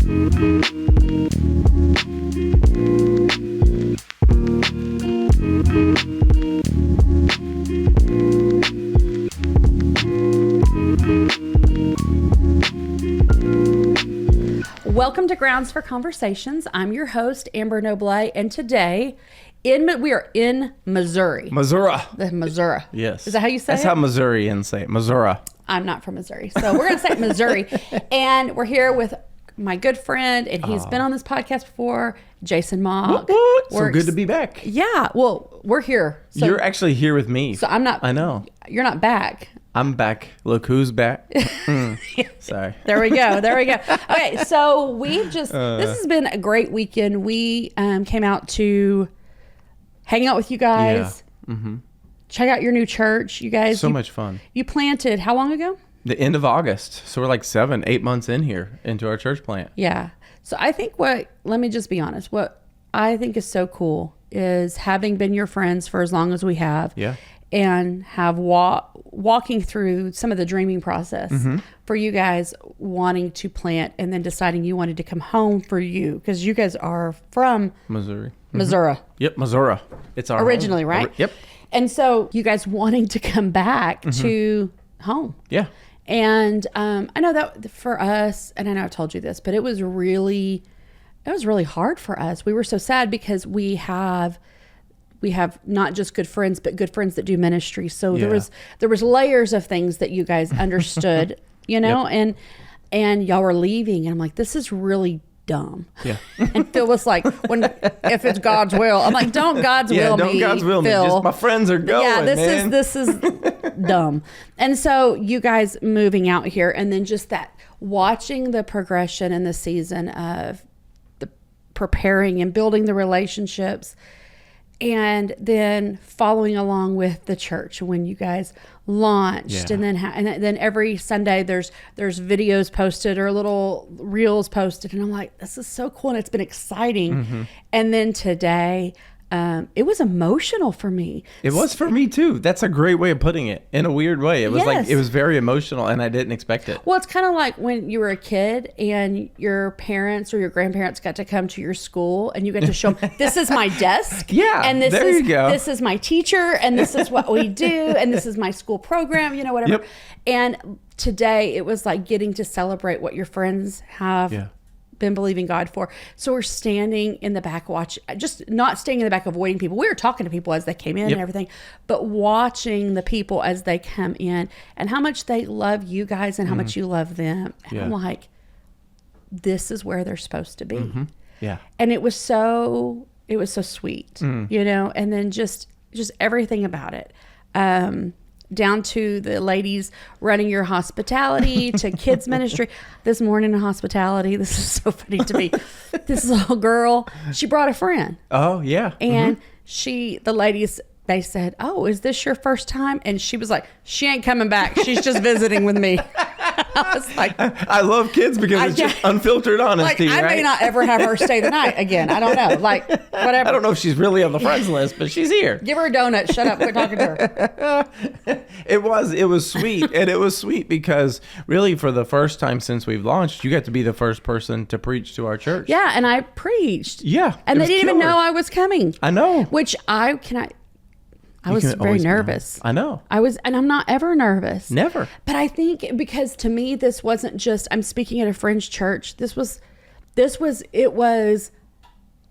Welcome to Grounds for Conversations. I'm your host, Amber Noble, and today we are in Missouri. Missouri. Missouri. Yes. Is that how you say That's it? how Missourians say it. Missouri. I'm not from Missouri, so we're going to say Missouri. And we're here with my good friend, and he's been on this podcast before, Jason Mauck. So good to be back. Yeah. Well, we're here. So, You're actually here with me. So I'm not. I know. You're not back. I'm back. Look who's back. Sorry. There we go. Okay, so we've just, this has been a great weekend. We came out to hang out with you guys. Yeah. Mm-hmm. Check out your new church. You guys. Much fun. You planted how long ago? The end of August. So we're like 7-8 months in here into our church plant. Yeah. So I think let me just be honest. What I think is so cool is having been your friends for as long as we have. Yeah. And have walking through some of the dreaming process for you guys wanting to plant and then deciding you wanted to come home for you because you guys are from Missouri. Missouri. Yep, Missouri. It's our originally, home. Right? Yep. And so you guys wanting to come back to home. Yeah. And I know that for us, and I know I told you this, but it was really hard for us. We were so sad because we have not just good friends, but good friends that do ministry. So there was layers of things that you guys understood, you know, Yep. and y'all were leaving, and I'm like, this is really dumb. Yeah. And Phil was like, if it's God's will, I'm like, don't God's will me. Yeah, don't God's will me. Phil. Just my friends are going. Yeah, man. this is dumb. And so you guys moving out here, and then just that watching the progression in the season of the preparing and building the relationships. And then following along with the church when you guys launched, and then every Sunday there's videos posted or little reels posted, and I'm like, this is so cool, and it's been exciting. And then today, it was emotional for me. It was for me too. That's a great way of putting it. In a weird way, it was Yes. it was very emotional, and I didn't expect it. Well, it's kind of like when you were a kid and your parents or your grandparents got to come to your school and you got to show them, this is my desk. Yeah, and you go. This is my teacher, and this is what we do, and this is my school program, you know, whatever. Yep. And today it was like getting to celebrate what your friends have been believing God for. So we're standing in the back just not staying in the back avoiding people. We were talking to people as they came in and everything, but watching the people as they come in and how much they love you guys and how much you love them. And I'm like, this is where they're supposed to be. Yeah. And it was so sweet, you know, and then just everything about it. Down to the ladies running your hospitality to kids ministry. This morning in hospitality, this is so funny to me. This little girl, she brought a friend. Oh, yeah. And the ladies, they said, oh, is this your first time? And she was like, she ain't coming back. She's just visiting with me. I was like, I love kids because it's just unfiltered honesty, I may not ever have her stay the night again. I don't know. Like, whatever. I don't know if she's really on the friends list, but she's here. Give her a donut. Shut up. Quit talking to her. It was sweet. And it was sweet because really for the first time since we've launched, you got to be the first person to preach to our church. Yeah. And I preached. Yeah. And they didn't even know I was coming. I know. Which I was very nervous. I know. And I'm not ever nervous. Never. But I think because to me, this wasn't just, I'm speaking at a fringe church. It was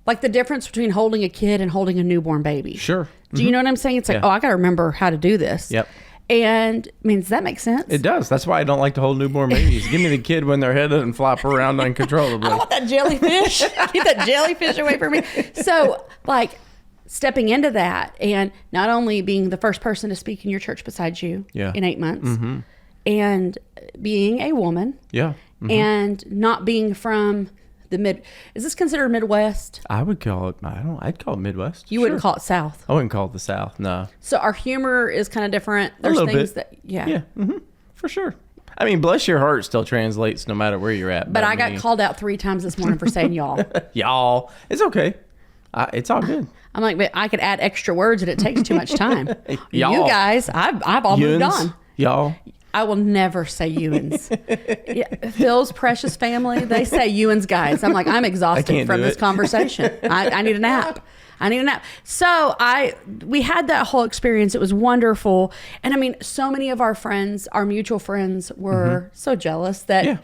like the difference between holding a kid and holding a newborn baby. Sure. Do you know what I'm saying? It's like, I got to remember how to do this. Yep. And I mean, does that make sense? It does. That's why I don't like to hold newborn babies. Give me the kid when their head doesn't flop around uncontrollably. I don't want that jellyfish. Keep that jellyfish away from me. So like, stepping into that and not only being the first person to speak in your church besides you in 8 months and being a woman and not being from the is this considered Midwest? I would call it, I'd call it Midwest. You wouldn't call it South? I wouldn't call it the South, no. So our humor is kind of different. There's a little things bit. Yeah, for sure. I mean, bless your heart still translates no matter where you're at. But I got called out 3 times this morning for saying y'all. Y'all. It's okay. It's all good. I'm like, but I could add extra words and it takes too much time. Y'all. You guys, I've all moved on. Y'all. I will never say Ewan's. Yeah, Phil's precious family, they say Ewan's guys. I'm like, I'm exhausted from this conversation. I need a nap. I need a nap. So we had that whole experience. It was wonderful. And I mean, so many of our friends, our mutual friends, were so jealous that,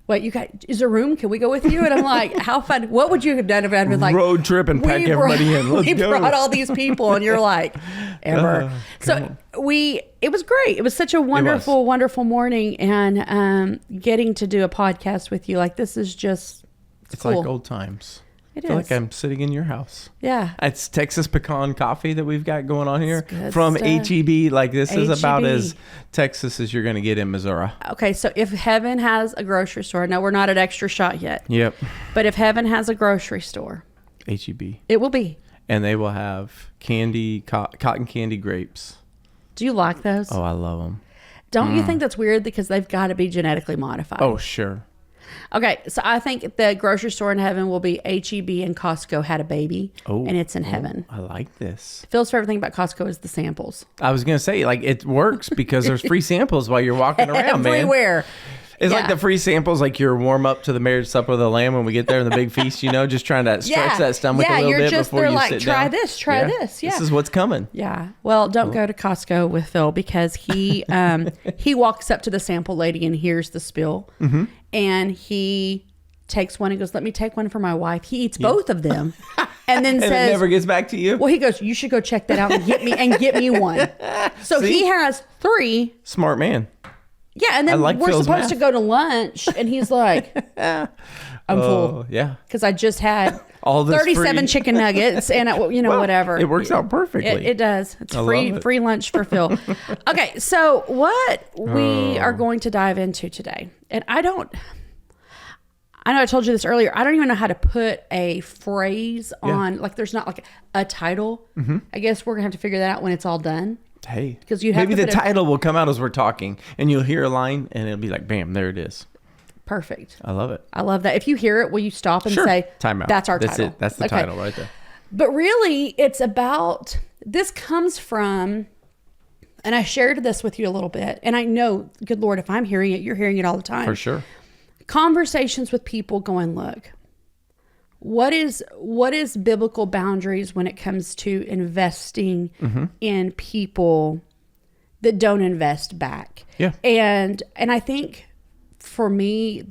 what, you got, is there room? Can we go with you? And I'm like, how fun. What would you have done if I'd been like, road trip and pack everybody in? Let's go. We brought all these people, and you're like, ever. So it was great. It was such a wonderful, wonderful morning. And getting to do a podcast with you, like, this is just, it's cool. like old times. It I feel is. like I'm sitting in your house. Yeah. It's Texas pecan coffee that we've got going on here from stuff. HEB. Like, this is about HEB. as Texas as you're going to get in Missouri. Okay, so if heaven has a grocery store, no, we're not at Extra Shot yet. Yep. But if heaven has a grocery store, HEB. it will be. And they will have candy, cotton candy grapes. Do you like those? Oh, I love them. Don't you think that's weird because they've got to be genetically modified? Oh, sure. Okay, so I think the grocery store in heaven will be HEB and Costco had a baby, and it's in heaven. I like this. Phil's favorite thing about Costco is the samples. I was going to say, like, it works because there's free samples while you're walking around, man. Everywhere. It's like the free samples, like your warm up to the marriage supper of the Lamb when we get there in the big feast, you know, just trying to stretch that stomach a little bit before you sit down. Try this, try this. Yeah. This is what's coming. Yeah. Well, don't go to Costco with Phil because he he walks up to the sample lady and hears the spill, and he takes one and goes, "Let me take one for my wife." He eats both of them, and then says, "It never gets back to you." Well, he goes, "You should go check that out and get me one." So he has 3. Smart man. Yeah, and then we're Phil's supposed math. to go to lunch, and he's like, "I'm full." Yeah. Because I just had all this 37 free. Chicken nuggets and whatever. It works out perfectly. It does. It's I free love it. free lunch for Phil. Okay, so what we are going to dive into today, and I know I told you this earlier. I don't even know how to put a phrase on, like, there's not like a title. I guess we're gonna have to figure that out when it's all done. Hey, 'Cause you have maybe to the put title will come out as we're talking, and you'll hear a line, and it'll be like, "Bam, there it is." Perfect. I love it. I love that. If you hear it, will you stop and Sure. say, Time out. That's our That's title. it. That's the Okay. title right there. But really, it's about, this comes from, and I shared this with you a little bit, and I know, good Lord, if I'm hearing it, you're hearing it all the time. For sure. Conversations with people going, look, what is biblical boundaries when it comes to investing in people that don't invest back? Yeah. And I think for me,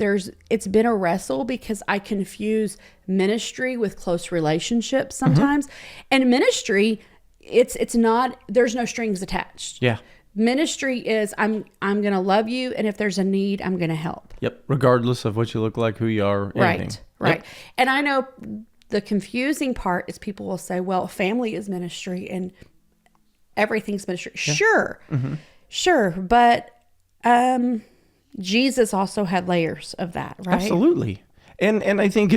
it's been a wrestle because I confuse ministry with close relationships sometimes. And ministry, it's not, there's no strings attached. Yeah. Ministry is I'm going to love you, and if there's a need, I'm going to help. Yep. Regardless of what you look like, who you are, anything. Right. Yep. And I know the confusing part is people will say, well, family is ministry and everything's ministry. Yeah. Sure. Sure. But Jesus also had layers of that, right? Absolutely. And I think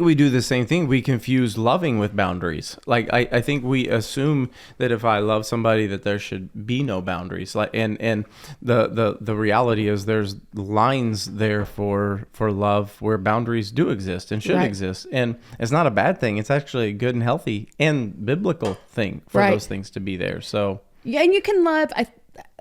we do the same thing. We confuse loving with boundaries. Like I think we assume that if I love somebody that there should be no boundaries. Like and the reality is there's lines there for love where boundaries do exist and should exist. And it's not a bad thing. It's actually a good and healthy and biblical thing for those things to be there. So yeah, and you can love,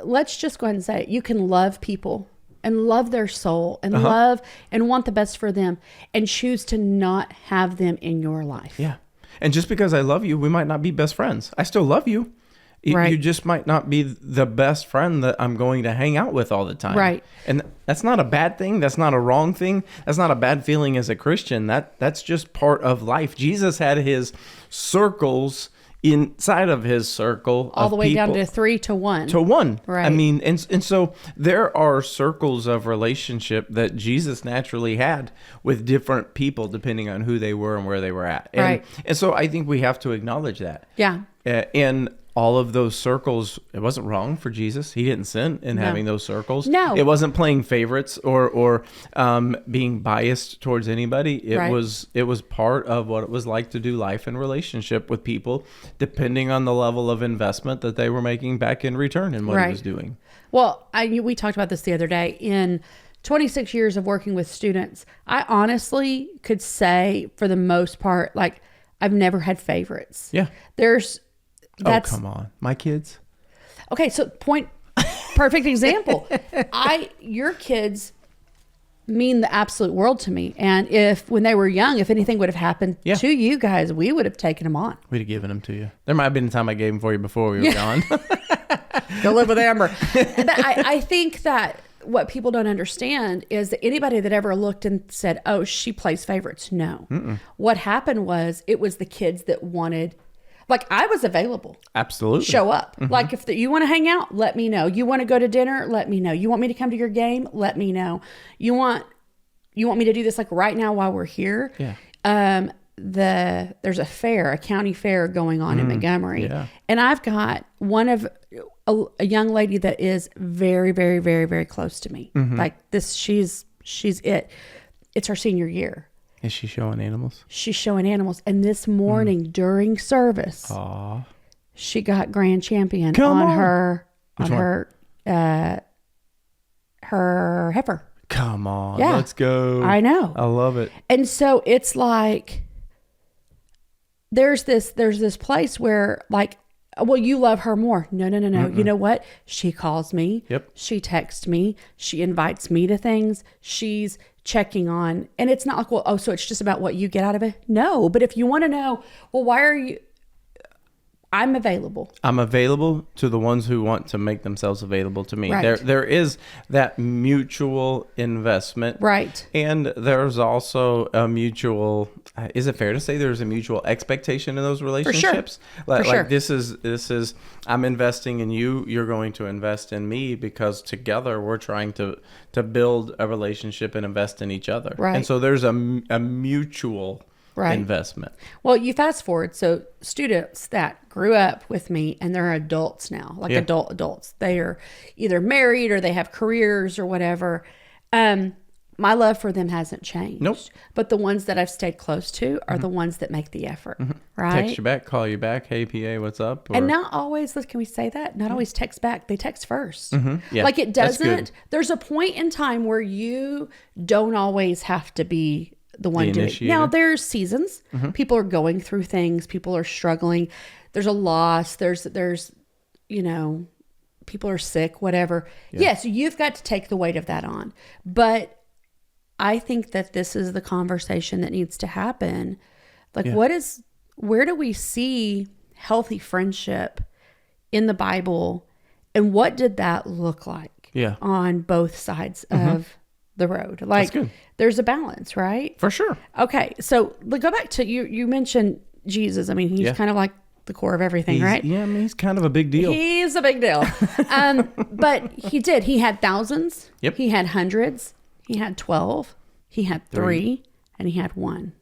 let's just go ahead and say it. You can love people and love their soul and love and want the best for them and choose to not have them in your life. Yeah. And just because I love you, we might not be best friends. I still love you. You just might not be the best friend that I'm going to hang out with all the time. Right. And that's not a bad thing. That's not a wrong thing. That's not a bad feeling as a Christian. That's just part of life. Jesus had his circles inside of his circle all of the way people. down to 3 to 1. To 1. Right. I mean, and so there are circles of relationship that Jesus naturally had with different people depending on who they were and where they were at. And, and so I think we have to acknowledge that. Yeah. And all of those circles, it wasn't wrong for Jesus. He didn't sin in having those circles. No. It wasn't playing favorites or being biased towards anybody. It was part of what it was like to do life in relationship with people, depending on the level of investment that they were making back in return in what he was doing. Well, we talked about this the other day. In 26 years of working with students, I honestly could say for the most part, like, I've never had favorites. Yeah. That's, oh, come on. My kids? Okay, so point perfect example. Your kids mean the absolute world to me. And if, when they were young, if anything would have happened to you guys, we would have taken them on. We'd have given them to you. There might have been a time I gave them for you before we were gone. Go live with Amber. But I think that what people don't understand is that anybody that ever looked and said, oh, she plays favorites. No. Mm-mm. What happened was it was the kids that wanted, like, I was available. Absolutely. Show up. Mm-hmm. Like, if you want to hang out, let me know. You want to go to dinner? Let me know. You want me to come to your game? Let me know. You want me to do this like right now while we're here? Yeah. There's a county fair going on in Montgomery. Yeah. And I've got a young lady that is very, very, very, very close to me. Mm-hmm. Like this, she's it. It's her senior year. Is she showing animals? She's showing animals. And this morning during service, she got grand champion her heifer. Come on. Yeah. Let's go. I know. I love it. And so it's like, there's this place where, like, well, you love her more. No. Mm-mm. You know what? She calls me. Yep. She texts me. She invites me to things. She's checking on. And it's not like, well, oh, so it's just about what you get out of it? No. But if you want to know, well, why are you... I'm available. I'm available to the ones who want to make themselves available to me. Right. There is that mutual investment. Right. And there's also a mutual, is it fair to say there's a mutual expectation in those relationships? For sure. Like this is, I'm investing in you, you're going to invest in me, because together we're trying to build a relationship and invest in each other. Right. And so there's a mutual investment. Well, you fast forward. So students that grew up with me and they're adults now, like adults, they are either married or they have careers or whatever. My love for them hasn't changed. Nope. But the ones that I've stayed close to are the ones that make the effort, right? Text you back, call you back. Hey, PA, what's up? And not always, can we say that? Not always text back. They text first. Yeah, like it doesn't, there's a point in time where you don't always have to be the one doing it. Now there's seasons. People are going through things. People are struggling. There's a loss. There's, people are sick, whatever. Yeah. Yes, you've got to take the weight of that on. But I think that this is the conversation that needs to happen. Like, where do we see healthy friendship in the Bible? And what did that look like on both sides of the road? Like, there's a balance, right? For sure. Okay. So go back to you mentioned Jesus. I mean, he's kind of like the core of everything, right? Yeah. I mean, he's kind of a big deal. He's a big deal. But he had thousands. Yep. He had hundreds. He had 12. He had 3 and he had 1.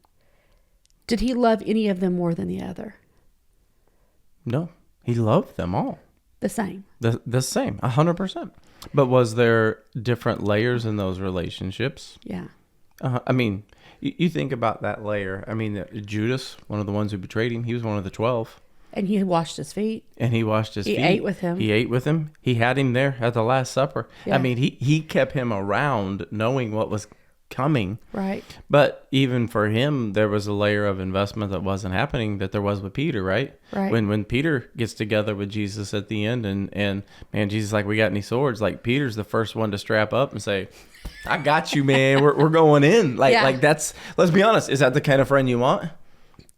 Did he love any of them more than the other? No, he loved them all. The same. The same, 100%. But was there different layers in those relationships? Yeah. I mean, you think about that layer. I mean, Judas, one of the ones who betrayed him, he was one of the 12. And he washed his feet. He ate with him. He ate with him. He had him there at the Last Supper. Yeah. I mean, he kept him around knowing what was coming. Right. But even for him, there was a layer of investment that wasn't happening that there was with Peter, right? Right. When Peter gets together with Jesus at the end and man, Jesus is like, we got any swords? Like, Peter's the first one to strap up and say, I got you, man. We're going in. Like that's, let's be honest, is that the kind of friend you want?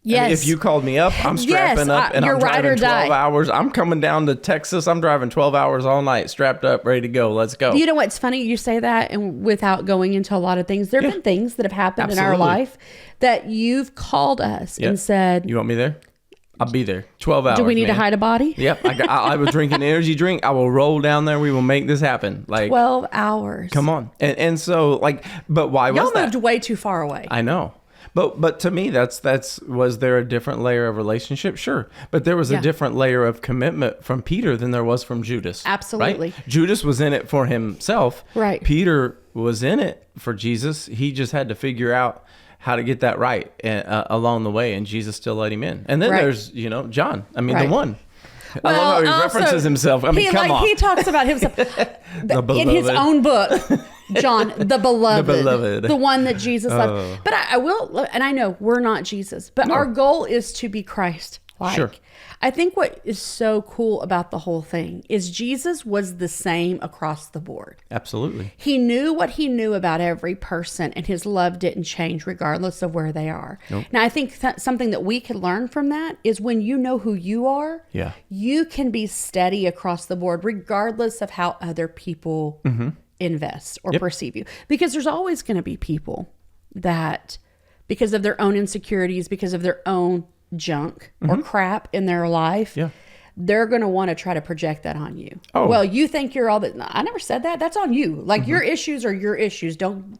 Yes. I mean, if you called me up, I'm strapping up and I'm driving 12 hours. I'm coming down to Texas. I'm driving 12 hours all night, strapped up, ready to go. Let's go. You know what's funny? You say that, and without going into a lot of things, there have been things that have happened in our life that you've called us and said, you want me there? I'll be there. 12 hours. Do we need to hide a body? Yep. I will drink an energy drink. I will roll down there. We will make this happen. Like 12 hours. Come on. And so, like, but why was that? Y'all moved way too far away. I know. But to me, that's was there a different layer of relationship? Sure. But there was a different layer of commitment from Peter than there was from Judas. Absolutely. Right? Judas was in it for himself. Right. Peter was in it for Jesus. He just had to figure out how to get that right along the way, and Jesus still let him in. And then there's, John. I mean, the one. Well, I love how he references himself. I mean, come on. He talks about himself in his own book. John, the beloved, the one that Jesus loved. But I will, and I know we're not Jesus, but our goal is to be Christ-like. Like, Sure. I think what is so cool about the whole thing is Jesus was the same across the board. Absolutely. He knew what he knew about every person, and his love didn't change regardless of where they are. Nope. Now, I think something that we could learn from that is when you know who you are, Yeah. you can be steady across the board regardless of how other people invest or perceive you. Because there's always going to be people that, because of their own insecurities, because of their own junk or crap in their life, they're going to want to try to project that on you. Oh. Well, you think you're all that. No, I never said that. That's on you. Like, your issues are your issues. Don't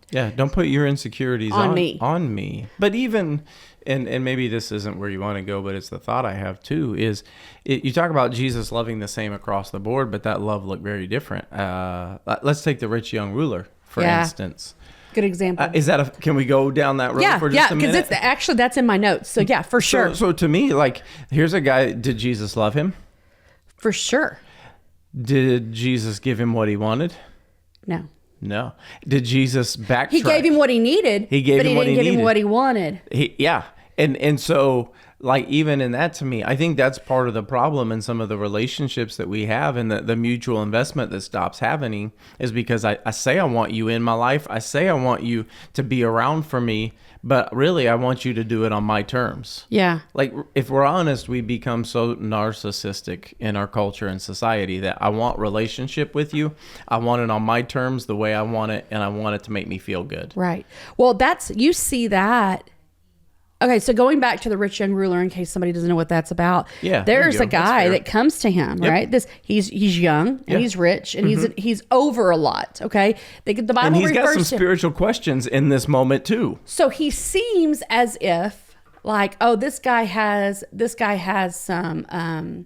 put your insecurities On me. On me. But even, and maybe this isn't where you want to go, but it's the thought I have too, is you talk about Jesus loving the same across the board, but that love looked very different. Let's take the rich young ruler, for instance. Good example. Is that can we go down that road for just a minute? Because it's actually, that's in my notes. So yeah, for sure. So to me, like, here's a guy, did Jesus love him? For sure. Did Jesus give him what he wanted? No. Did Jesus backtrack? He gave him what he needed. He gave but him what he didn't give needed. him what he wanted. And so, like, even in that, to me, I think that's part of the problem in some of the relationships that we have, and the mutual investment that stops happening is because I say I want you in my life. I say I want you to be around for me, but really I want you to do it on my terms. Yeah. Like, if we're honest, we become so narcissistic in our culture and society that I want relationship with you. I want it on my terms, the way I want it, and I want it to make me feel good. Right. Well, you see that. Okay, so going back to the rich young ruler, in case somebody doesn't know what that's about, there's a guy that comes to him, right? He's young and he's rich and he's over a lot. Okay, the Bible and he's got some refers to spiritual questions in this moment too. So he seems as if, like, oh, this guy has some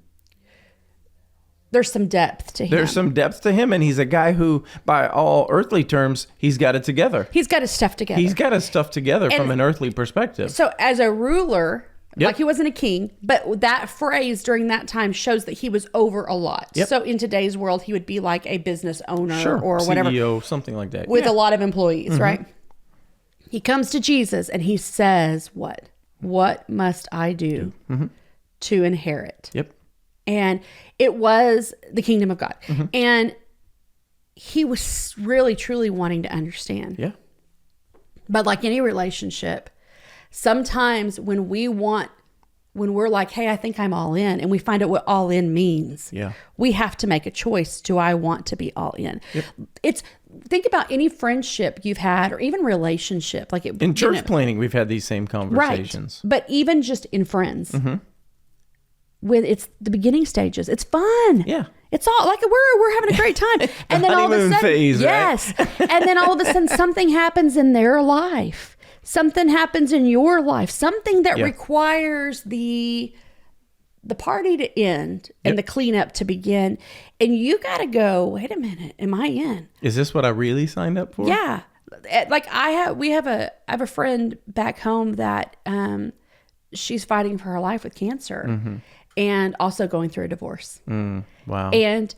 there's some depth to him. There's some depth to him, and he's a guy who, by all earthly terms, he's got it together. He's got his stuff together. He's got his stuff together from an earthly perspective. So as a ruler, like, he wasn't a king, but that phrase during that time shows that he was over a lot. So in today's world, he would be like a business owner or whatever. CEO, something like that. With a lot of employees, right? He comes to Jesus and he says, what? What must I do to inherit? And it was the kingdom of God. And he was really, truly wanting to understand. But like any relationship, sometimes when we're like, hey, I think I'm all in, and we find out what all in means, we have to make a choice. Do I want to be all in? Think about any friendship you've had, or even relationship. Like in church planning, we've had these same conversations. Right. But even just in friends. When it's the beginning stages, it's fun. It's all like we're having a great time. And then all of a sudden, phase, yes. And then all of a sudden something happens in their life. Something happens in your life. Something that requires the party to end and the cleanup to begin. And you got to go, wait a minute, am I in? Is this what I really signed up for? Yeah. Like I have a friend back home that she's fighting for her life with cancer. And also going through a divorce. Wow. And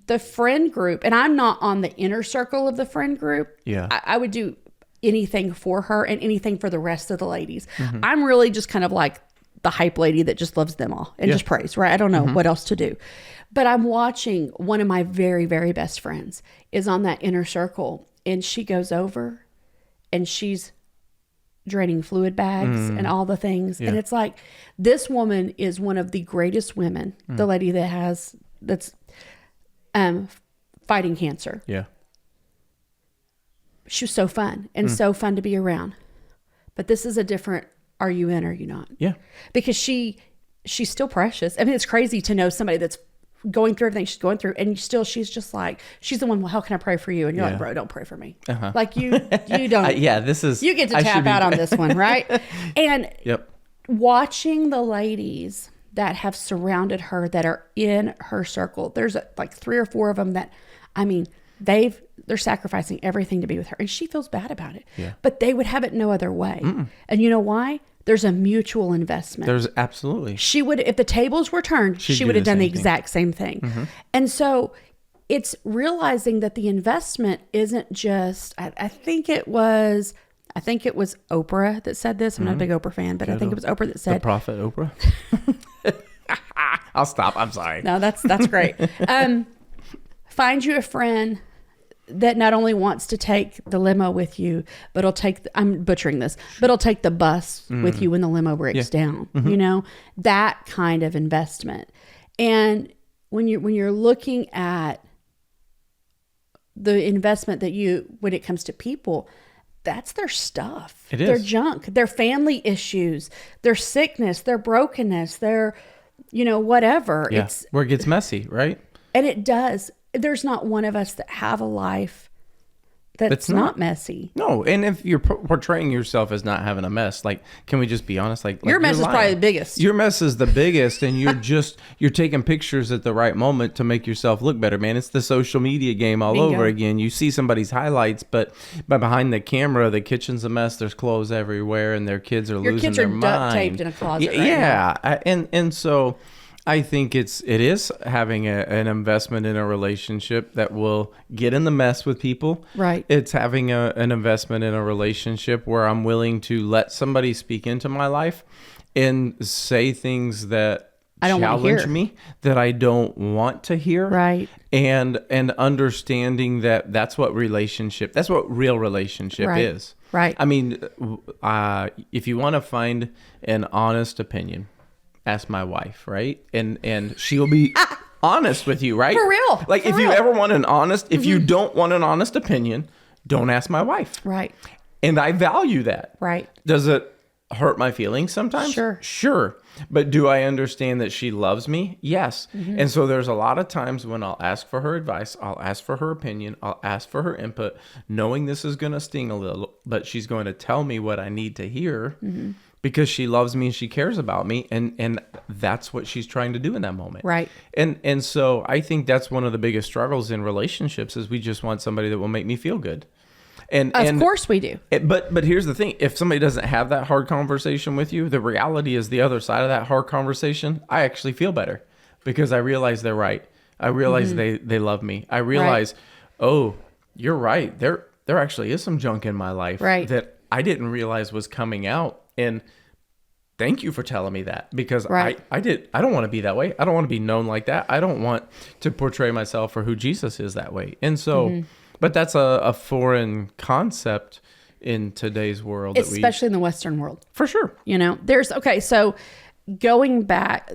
the friend group, and I'm not on the inner circle of the friend group. I would do anything for her and anything for the rest of the ladies. I'm really just kind of like the hype lady that just loves them all and just prays, right? I don't know what else to do. But I'm watching one of my very, very best friends is on that inner circle, and she goes over and she's draining fluid bags and all the things. And it's like, this woman is one of the greatest women, the lady that's fighting cancer. She was so fun and so fun to be around. But this is a different, are you in or are you not? Because she's still precious. I mean, it's crazy to know somebody that's going through everything she's going through, and still she's just like, she's the one, well, how can I pray for you? And you're like, bro, don't pray for me. Like you don't. This is, you get to tap out on this one, right? And watching the ladies that have surrounded her, that are in her circle, there's like 3 or 4 of them that, I mean, they're sacrificing everything to be with her, and she feels bad about it. But they would have it no other way. And you know why? There's a mutual investment. There's absolutely. She would, if the tables were turned, she would have done the exact same thing. And so it's realizing that the investment isn't just, I think it was I think it was Oprah that said this. I'm not a big Oprah fan, but I think it was Oprah that The said, prophet Oprah. I'll stop. I'm sorry. no, that's great. Find you a friend that not only wants to take the limo with you, but will take, I'm butchering this, but will take the bus with you when the limo breaks down, you know, that kind of investment. And when you're looking at the investment that when it comes to people, that's their stuff. It is. Their junk, their family issues, their sickness, their brokenness, their, whatever. Yeah. It's Where it gets messy, right? And it does. There's not one of us that have a life that's not messy. No, and if you're portraying yourself as not having a mess, like, can we just be honest? Like Your mess is lying. probably the biggest. Your mess is the biggest, and you're taking pictures at the right moment to make yourself look better, man. It's the social media game all Bingo. over again. You see somebody's highlights, but behind the camera, the kitchen's a mess. There's clothes everywhere, and their kids are losing their mind. Your kids are duct taped in a closet right yeah, and so I think it is having an investment in a relationship that will get in the mess with people. Right. It's having an investment in a relationship where I'm willing to let somebody speak into my life and say things that I don't want to challenge hear. me, that I don't want to hear. Right. And understanding that's what real relationship Right. is. Right. I mean, if you want to find an honest opinion, ask my wife, right? And she'll be honest with you, right? For real. Like, For if you real. ever want if you don't want an honest opinion, don't ask my wife. Right. And I value that. Right. Does it hurt my feelings sometimes? Sure. But do I understand that she loves me? Yes. And so there's a lot of times when I'll ask for her advice, I'll ask for her opinion, I'll ask for her input, knowing this is going to sting a little, but she's going to tell me what I need to hear. Because she loves me and she cares about me, and that's what she's trying to do in that moment. Right. And so I think that's one of the biggest struggles in relationships is we just want somebody that will make me feel good. And Of course we do. But here's the thing: if somebody doesn't have that hard conversation with you, the reality is the other side of that hard conversation. I actually feel better because I realize they're right. I realize they love me. I realize, oh, you're right. There actually is some junk in my life that I didn't realize was coming out. And thank you for telling me that, because I don't want to be that way. I don't want to be known like that. I don't want to portray myself for who Jesus is that way. And so, but that's a foreign concept in today's world. Especially in the Western world. For sure. So going back,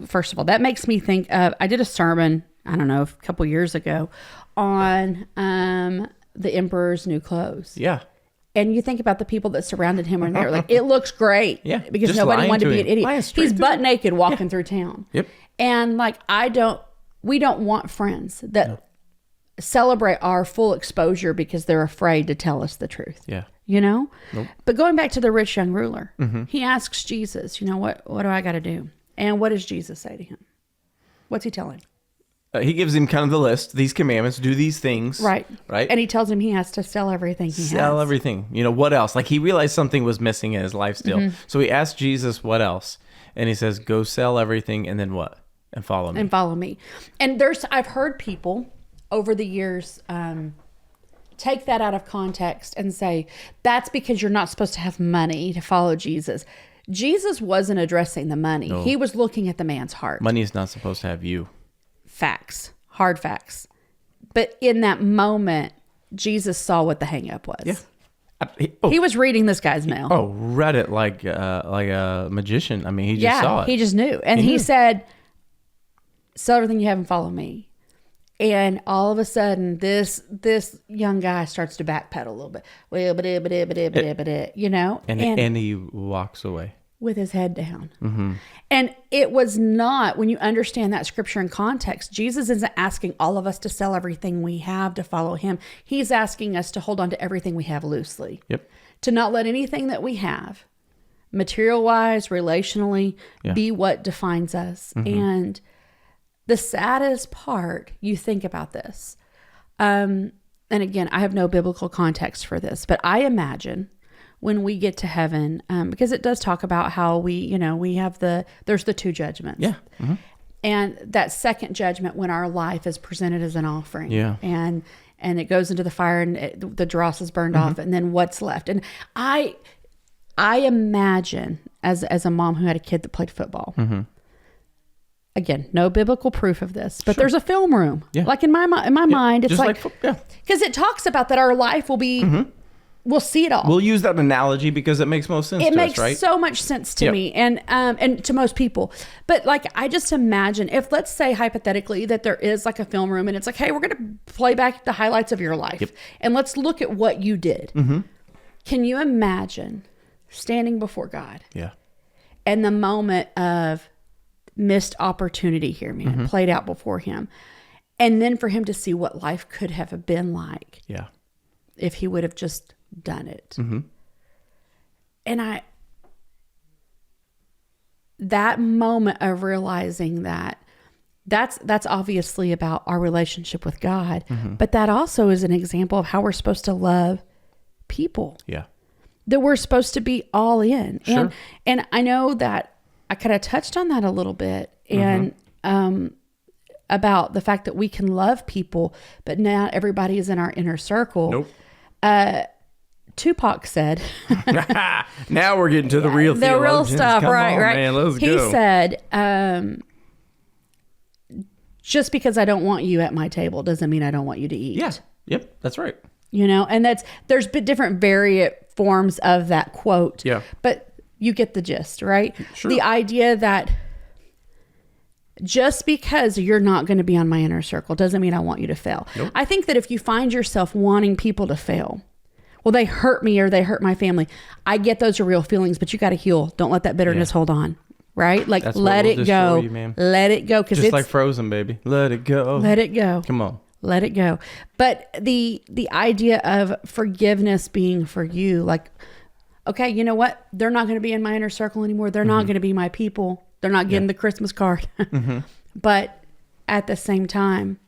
first of all, that makes me think of, I did a sermon, I don't know, a couple years ago on the Emperor's New Clothes. Yeah. And you think about the people that surrounded him, and they're like, it looks great. Yeah. Because Just nobody lying wanted to be to an him. idiot. Lying straight He's to butt him. naked walking through town. Yep. And like, we don't want friends that celebrate our full exposure because they're afraid to tell us the truth. Yeah. Nope. But going back to the rich young ruler, Mm-hmm. he asks Jesus, what do I got to do? And what does Jesus say to him? What's he tell him? He gives him kind of the list, these commandments, do these things. Right. Right. And he tells him he has to sell everything he has. Sell everything. What else? Like, he realized something was missing in his life still. So he asked Jesus, what else? And he says, go sell everything, and then what? And follow me. And follow me. And I've heard people over the years take that out of context and say, that's because you're not supposed to have money to follow Jesus. Jesus wasn't addressing the money. No. He was looking at the man's heart. Money is not supposed to have you. Facts, hard facts. But in that moment, Jesus saw what the hang up was. Yeah. He was reading this guy's mail. Read it like a magician. I mean, he just saw it. He just knew. And he said, sell everything you have and follow me. And all of a sudden, this young guy starts to backpedal a little bit. And he walks away. With his head down. And it was not, when you understand that scripture in context, Jesus isn't asking all of us to sell everything we have to follow him. He's asking us to hold on to everything we have loosely. Yep. To not let anything that we have, material-wise, relationally, be what defines us. And the saddest part, you think about this, and again, I have no biblical context for this, but I imagine when we get to heaven, because it does talk about how we have there's the two judgments. Yeah. And that second judgment when our life is presented as an offering. Yeah. And and it goes into the fire and the dross is burned off, and then what's left. And I imagine as a mom who had a kid that played football, again, no biblical proof of this, but there's a film room. Yeah. Like in my mind, it's like, because it talks about that our life will be, we'll see it all. We'll use that analogy because it makes most sense to us, right? It makes so much sense to me and to most people. But like, I just imagine if, let's say hypothetically, that there is like a film room and it's like, hey, we're going to play back the highlights of your life and let's look at what you did. Can you imagine standing before God? Yeah. And the moment of missed opportunity here, man, played out before him. And then for him to see what life could have been like. Yeah. If he would have just done it. And that moment of realizing that's obviously about our relationship with God, but that also is an example of how we're supposed to love people. Yeah. That we're supposed to be all in. Sure. And I know that I kind of touched on that a little bit and about the fact that we can love people, but not everybody is in our inner circle. Nope. Tupac said, now we're getting to the real the real stuff. Come right. on, Right. Man, let's he go. said, just because I don't want you at my table doesn't mean I don't want you to eat. Yeah. Yep. That's right. You know, and there's been different variant forms of that quote. Yeah. But you get the gist, right? Sure. The idea that just because you're not going to be on my inner circle doesn't mean I want you to fail. Nope. I think that if you find yourself wanting people to fail, well, they hurt me or they hurt my family. I get those are real feelings, but you got to heal. Don't let that bitterness hold on, right? Like, That's let it go. You, man. Let it go. Because just it's like Frozen, baby. Let it go. Let it go. Come on. Let it go. But the idea of forgiveness being for you, like, okay, you know what? They're not going to be in my inner circle anymore. They're not going to be my people. They're not getting the Christmas card. But at the same time,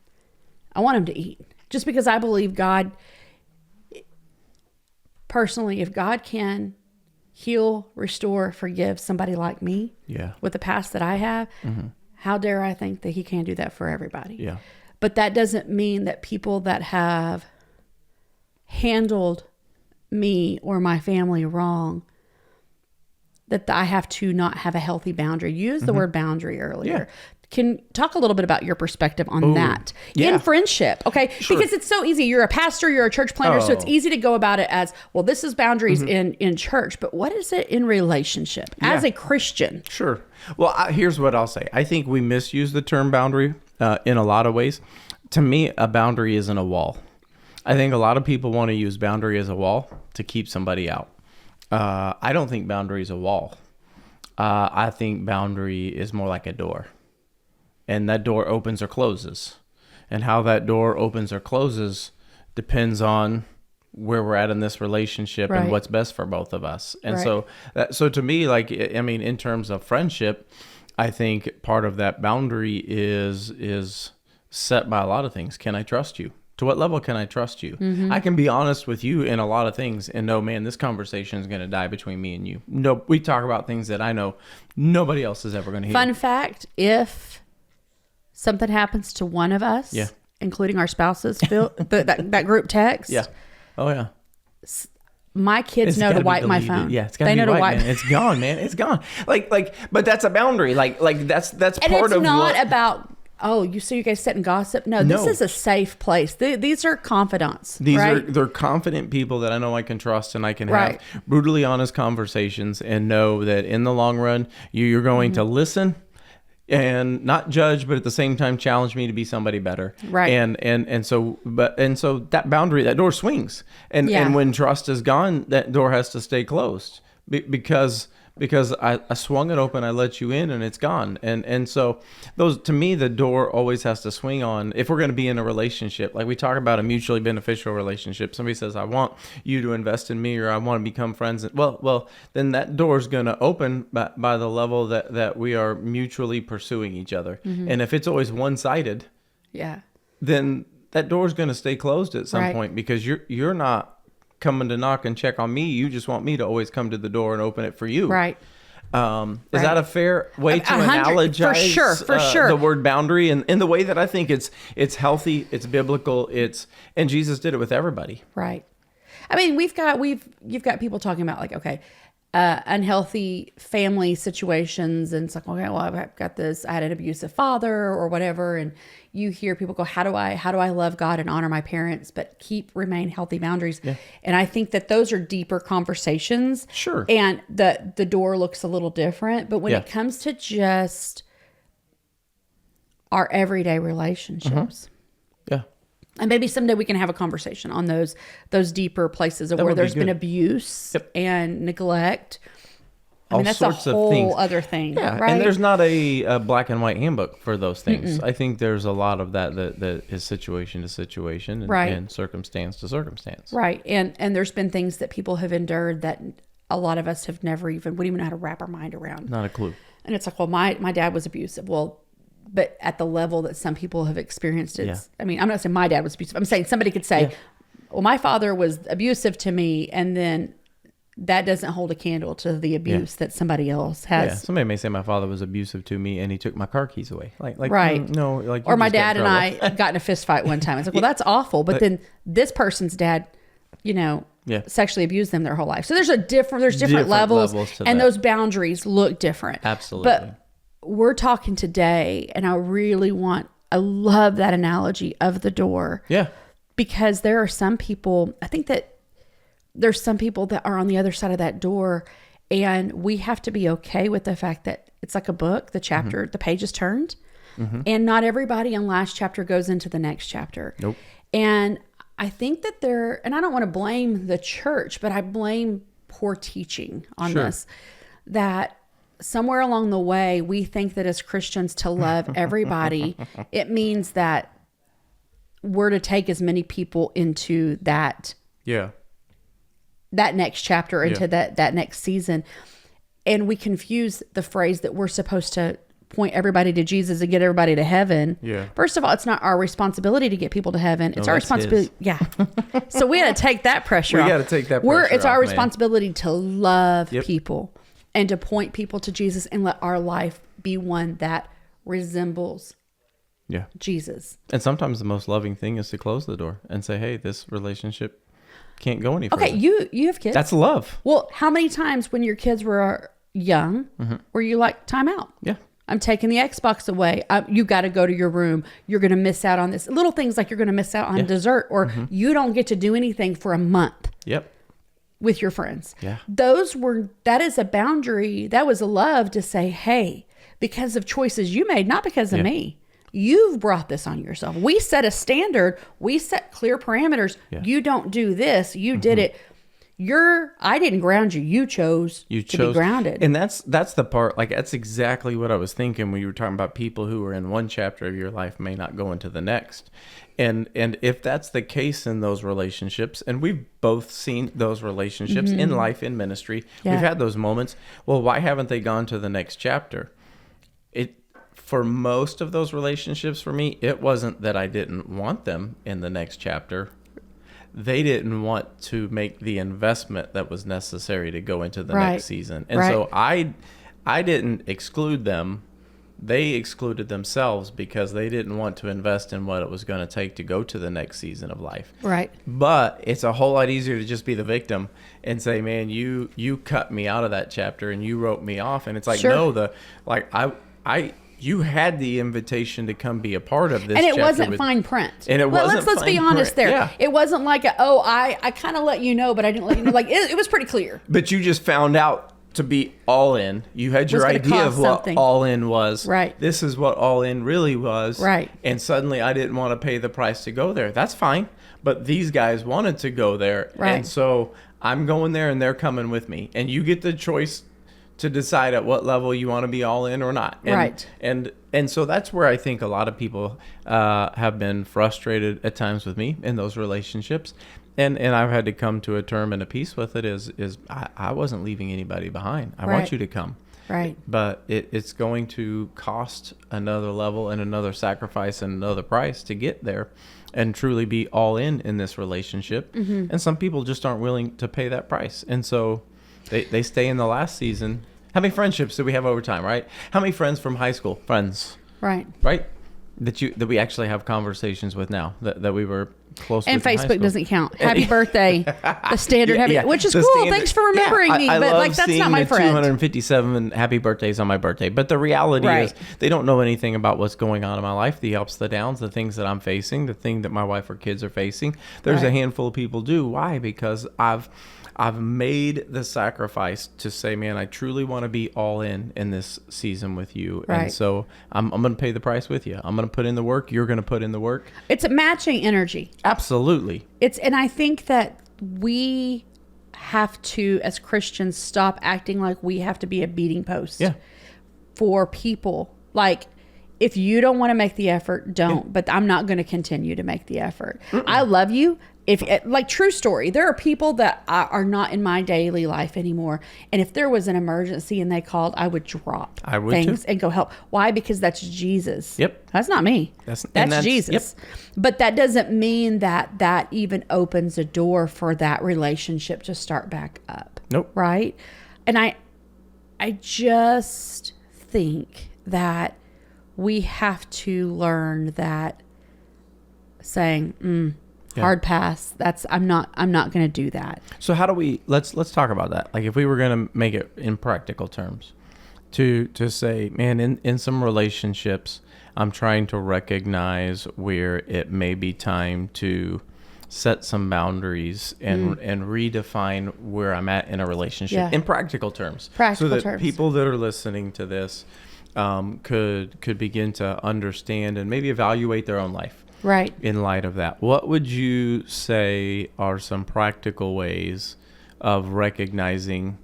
I want them to eat. Just because I believe God, personally, if God can heal, restore, forgive somebody like me with the past that I have, how dare I think that he can do that for everybody? Yeah. But that doesn't mean that people that have handled me or my family wrong, that I have to not have a healthy boundary. You used the word boundary earlier. Can talk a little bit about your perspective on that in friendship. Okay. Sure. Because it's so easy. You're a pastor, you're a church planter. So it's easy to go about it as, well, this is boundaries in church, but what is it in relationship as a Christian? Sure. Well, here's what I'll say. I think we misuse the term boundary in a lot of ways. To me, a boundary isn't a wall. I think a lot of people want to use boundary as a wall to keep somebody out. I don't think boundary is a wall. I think boundary is more like a door. And that door opens or closes. And how that door opens or closes depends on where we're at in this relationship and what's best for both of us. And so to me, like, I mean, in terms of friendship, I think part of that boundary is set by a lot of things. Can I trust you? To what level can I trust you? I can be honest with you in a lot of things and know, man, this conversation is going to die between me and you. No, we talk about things that I know nobody else is ever going to hear. Fun fact, if something happens to one of us, including our spouses, that group text. Yeah. Oh, yeah. My kids know to wipe my phone. Yeah, it's got to be wiped, man. It's gone, man. It's gone. Like, but that's a boundary. Like that's part of what. And it's not about, oh, you guys sit and gossip. No, this is a safe place. These are confidants. They're confident people that I know I can trust, and I can have brutally honest conversations and know that in the long run, you're going to listen and not judge, but at the same time challenge me to be somebody better. Right. And so that boundary, that door swings. And when trust is gone, that door has to stay closed because I swung it open, I let you in, and it's gone. And so those, to me, the door always has to swing on if we're going to be in a relationship. Like we talk about a mutually beneficial relationship. Somebody says, I want you to invest in me, or I want to become friends. Well, then that door is going to open by the level that we are mutually pursuing each other. And if it's always one-sided, then that door is going to stay closed at some point, because you're not coming to knock and check on me. You just want me to always come to the door and open it for you. Right. Is that a fair way to analogize for sure. the word boundary and in the way that I think it's healthy, it's biblical, and Jesus did it with everybody. Right. I mean, you've got people talking about like, okay, unhealthy family situations, and it's like, okay, well, I've got this, I had an abusive father or whatever, and you hear people go, how do I love God and honor my parents, but remain healthy boundaries? Yeah. And I think that those are deeper conversations. Sure. And the door looks a little different, but when Yeah. it comes to just our everyday relationships. Yeah. And maybe someday we can have a conversation on those deeper places of That where would be there's been good. abuse Yep. and neglect. I All mean, that's sorts a of things. whole other thing, Yeah, right? and there's not a black and white handbook for those things. I think there's a lot of that is situation to situation and, Right. and circumstance to circumstance. Right. And there's been things that people have endured that a lot of us have wouldn't even know how to wrap our mind around. Not a clue. And it's like, well, my dad was abusive. Well, but at the level that some people have experienced it, I mean, I'm not saying my dad was abusive. I'm saying somebody could say, well, my father was abusive to me, and then that doesn't hold a candle to the abuse that somebody else has. Yeah, somebody may say my father was abusive to me and he took my car keys away. Like Right. No, like Or you my just got dad in and trouble. I got in a fist fight one time. It's like, well, that's awful. But then this person's dad, sexually abused them their whole life. So there's different levels to and that. those boundaries look different. Absolutely. But we're talking today, and I love that analogy of the door. Yeah. Because there are some people, I think that there's some people that are on the other side of that door, and we have to be okay with the fact that it's like a book, the chapter, the page is turned, and not everybody in last chapter goes into the next chapter. Nope. And I think that and I don't want to blame the church, but I blame poor teaching on this, that somewhere along the way, we think that as Christians to love everybody, it means that we're to take as many people into that next chapter, into that next season. And we confuse the phrase that we're supposed to point everybody to Jesus and get everybody to heaven. Yeah. First of all, it's not our responsibility to get people to heaven. It's No, our that's responsibility. his. Yeah. So we got to take that pressure off. We got to take that pressure It's our off, man. responsibility to love people and to point people to Jesus and let our life be one that resembles Jesus. And sometimes the most loving thing is to close the door and say, hey, this relationship can't go any further. Okay, you have kids. That's love. Well, how many times when your kids were young were you like, time out? Yeah. I'm taking the Xbox away. You got to go to your room. You're going to miss out on this. Little things like you're going to miss out on dessert, or you don't get to do anything for a month Yep. with your friends. Yeah. That is a boundary. That was a love to say, hey, because of choices you made, not because of me. You've brought this on yourself. We set a standard. We set clear parameters. Yeah. You don't do this. You did it. I didn't ground you. You chose to be grounded. And that's the part, like that's exactly what I was thinking when you were talking about people who are in one chapter of your life may not go into the next. And if that's the case in those relationships, and we've both seen those relationships in life, in ministry, we've had those moments. Well, why haven't they gone to the next chapter? For most of those relationships for me, it wasn't that I didn't want them in the next chapter. They didn't want to make the investment that was necessary to go into the next season. And so I didn't exclude them. They excluded themselves because they didn't want to invest in what it was going to take to go to the next season of life. Right. But it's a whole lot easier to just be the victim and say, man, you cut me out of that chapter and you wrote me off. And it's like, no, you had the invitation to come be a part of this. And it wasn't fine print. And it wasn't let's be honest print. there. Yeah. It wasn't like, I kind of let you know, but I didn't let you know. Like, it was pretty clear. But you just found out to be all in. You had your idea of what all in was. Right. This is what all in really was. Right. And suddenly I didn't want to pay the price to go there. That's fine. But these guys wanted to go there. Right. And so I'm going there and they're coming with me. And you get the choice to decide at what level you want to be all in or not. Right. And so that's where I think a lot of people have been frustrated at times with me in those relationships. And I've had to come to a term and a peace with it is I wasn't leaving anybody behind. I want you to come. Right. But it's going to cost another level and another sacrifice and another price to get there and truly be all in this relationship. And some people just aren't willing to pay that price. And so they stay in the last season. How many friendships did we have over time, right? How many friends from high school? Friends, Right. right? That we actually have conversations with now that we were close And with in high Facebook school. doesn't count. Happy birthday, the standard which is the cool. standard- Thanks for remembering me. I But love like, that's seeing not my the friend. 257 happy birthdays on my birthday. But the reality Right. is they don't know anything about what's going on in my life, the ups, the downs, the things that I'm facing, the thing that my wife or kids are facing. There's a Right. handful of people do. Why? Because I've made the sacrifice to say, man, I truly want to be all in this season with you. Right. And so I'm going to pay the price with you. I'm going to put in the work. You're going to put in the work. It's a matching energy. Absolutely. And I think that we have to, as Christians, stop acting like we have to be a beating post Yeah. for people. Like, if you don't want to make the effort, don't. But I'm not going to continue to make the effort. I love you. If like, true story, there are people that are not in my daily life anymore. And if there was an emergency and they called, I would drop I would things too. and go help. Why? Because that's Jesus. Yep. That's not me. That's Jesus. But that doesn't mean that even opens a door for that relationship to start back up. Nope. Right? And I just think that we have to learn that saying, hard pass. I'm not going to do that. So how do we, let's talk about that. Like, if we were going to make it in practical terms, to say, man, in some relationships, I'm trying to recognize where it may be time to set some boundaries and redefine where I'm at in a relationship. Yeah. In practical terms. Practical so that terms. people that are listening to this could begin to understand and maybe evaluate their own life. Right. In light of that, what would you say are some practical ways of recognizing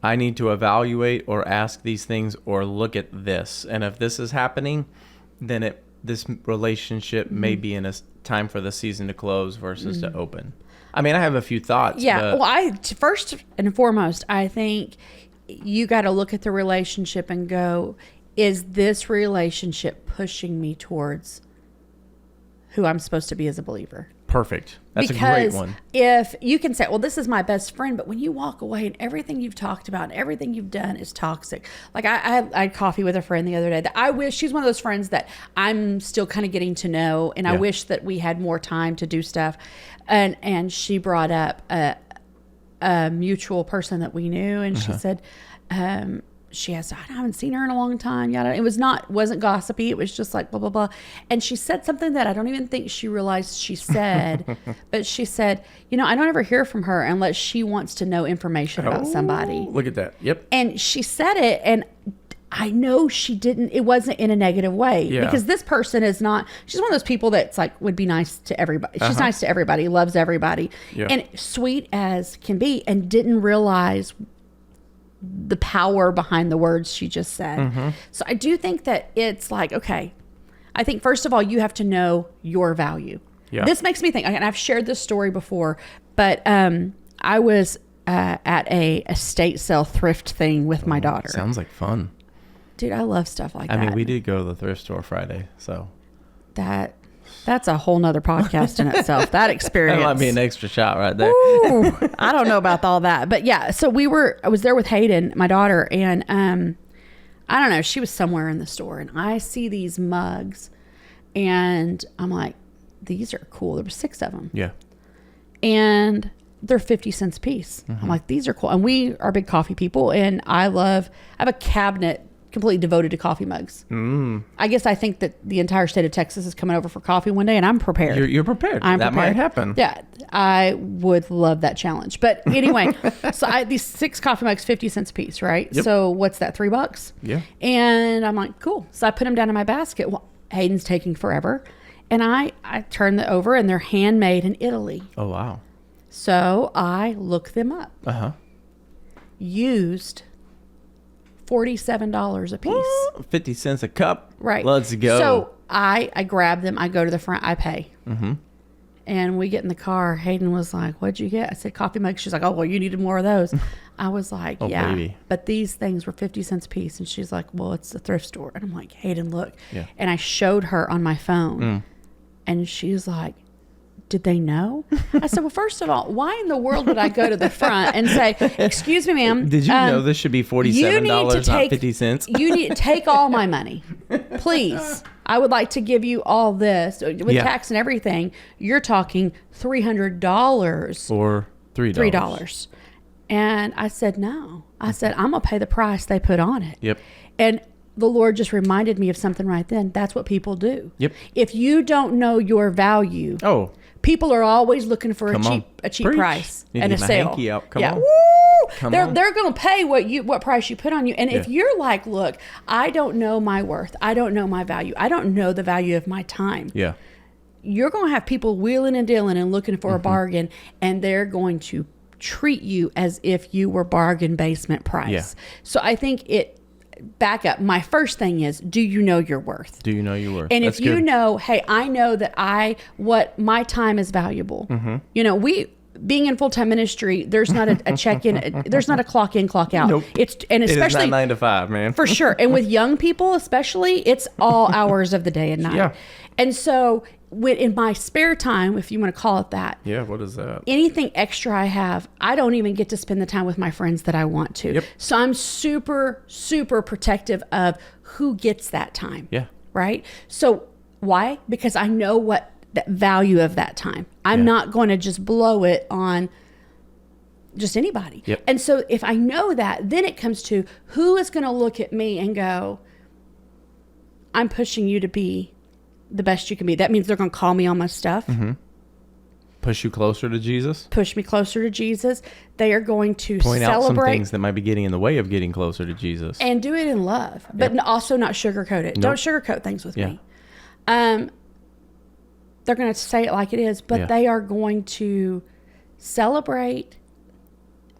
I need to evaluate or ask these things or look at this? And if this is happening, then this relationship may be in a time for the season to close versus to open. I mean, I have a few thoughts. Yeah. But Well, first and foremost, I think you got to look at the relationship and go, is this relationship pushing me towards who I'm supposed to be as a believer? perfect. That's because a great one. If you can say, well, this is my best friend, but when you walk away and everything you've talked about and everything you've done is toxic. Like I had coffee with a friend the other day that I wish, she's one of those friends that I'm still kind of getting to know. And I wish that we had more time to do stuff. And she brought up a mutual person that we knew. And she said, she asked, I haven't seen her in a long time. Yada. It wasn't gossipy. It was just like blah, blah, blah. And she said something that I don't even think she realized she said, but she said, I don't ever hear from her unless she wants to know information about somebody. Look at that. Yep. And she said it, and I know she didn't, it wasn't in a negative way because this person is not, she's one of those people that's like, would be nice to everybody. She's nice to everybody, loves everybody, and sweet as can be, and didn't realize the power behind the words she just said. So I do think that it's like, okay, I think first of all, you have to know your value. This makes me think, and I've shared this story before, but I was at a estate sale thrift thing with my daughter. Sounds like fun. Dude, I love stuff like that. I mean, we did go to the thrift store Friday, so. That's a whole nother podcast in itself. That experience. That might be an extra shot right there. Ooh, I don't know about all that. But yeah, so I was there with Hayden, my daughter, and I don't know, she was somewhere in the store, and I see these mugs, and I'm like, these are cool. There were 6 of them. Yeah. And they're 50 cents a piece. I'm like, these are cool. And we are big coffee people, and I have a cabinet completely devoted to coffee mugs. I guess I think that the entire state of Texas is coming over for coffee one day, and I'm prepared. You're prepared. I'm that prepared. might happen. Yeah, I would love that challenge. But anyway, so these 6 coffee mugs, 50 cents a piece, right? Yep. So what's that, $3? Yeah. And I'm like, cool. So I put them down in my basket. Well, Hayden's taking forever. And I turn it over, and they're handmade in Italy. Oh, wow. So I look them up. Used $47 a piece. 50 cents a cup. Right. Let's go. So I grab them. I go to the front. I pay. And we get in the car. Hayden was like, what'd you get? I said, coffee mug. She's like, oh, well, you needed more of those. I was like, yeah. Baby. But these things were 50 cents a piece. And she's like, well, it's a thrift store. And I'm like, Hayden, look. Yeah. And I showed her on my phone. And she's like, did they know? I said, well, first of all, why in the world would I go to the front and say, excuse me, ma'am. Did you know this should be $47, not 50 cents? You need to take all my money, please. I would like to give you all this with tax and everything. You're talking $300 or $3. And I said, no. I said, I'm going to pay the price they put on it. Yep. And the Lord just reminded me of something right then. That's what people do. Yep. If you don't know your value, people are always looking for a cheap price and a sale. Out. Come on. Woo! They're going to pay what price you put on you. And if you're like, look, I don't know my worth. I don't know my value. I don't know the value of my time. Yeah. You're going to have people wheeling and dealing and looking for a bargain, and they're going to treat you as if you were bargain basement price. Yeah. So I think back up. My first thing is, do you know your worth? Do you know your worth? And That's if you good. know, hey, I know that what my time is valuable. Mm-hmm. You know, being in full-time ministry, there's not a check-in, there's not a clock in, clock out. Nope. Especially it is not 9 to 5, man. For sure. And with young people, especially, it's all hours of the day and night. Yeah. And so in my spare time, if you want to call it that. Yeah, what is that? Anything extra I have, I don't even get to spend the time with my friends that I want to. Yep. So I'm super, super protective of who gets that time. Yeah. Right? So why? Because I know what the value of that time. I'm not going to just blow it on just anybody. Yep. And so if I know that, then it comes to who is going to look at me and go, I'm pushing you to be the best you can be. That means they're going to call me on my stuff. Mm-hmm. Push you closer to Jesus. Push me closer to Jesus. They are going to point out some celebrate things that might be getting in the way of getting closer to Jesus. and do it in love, but also not sugarcoat it. Nope. Don't sugarcoat things with me. They're going to say it like it is, but they are going to celebrate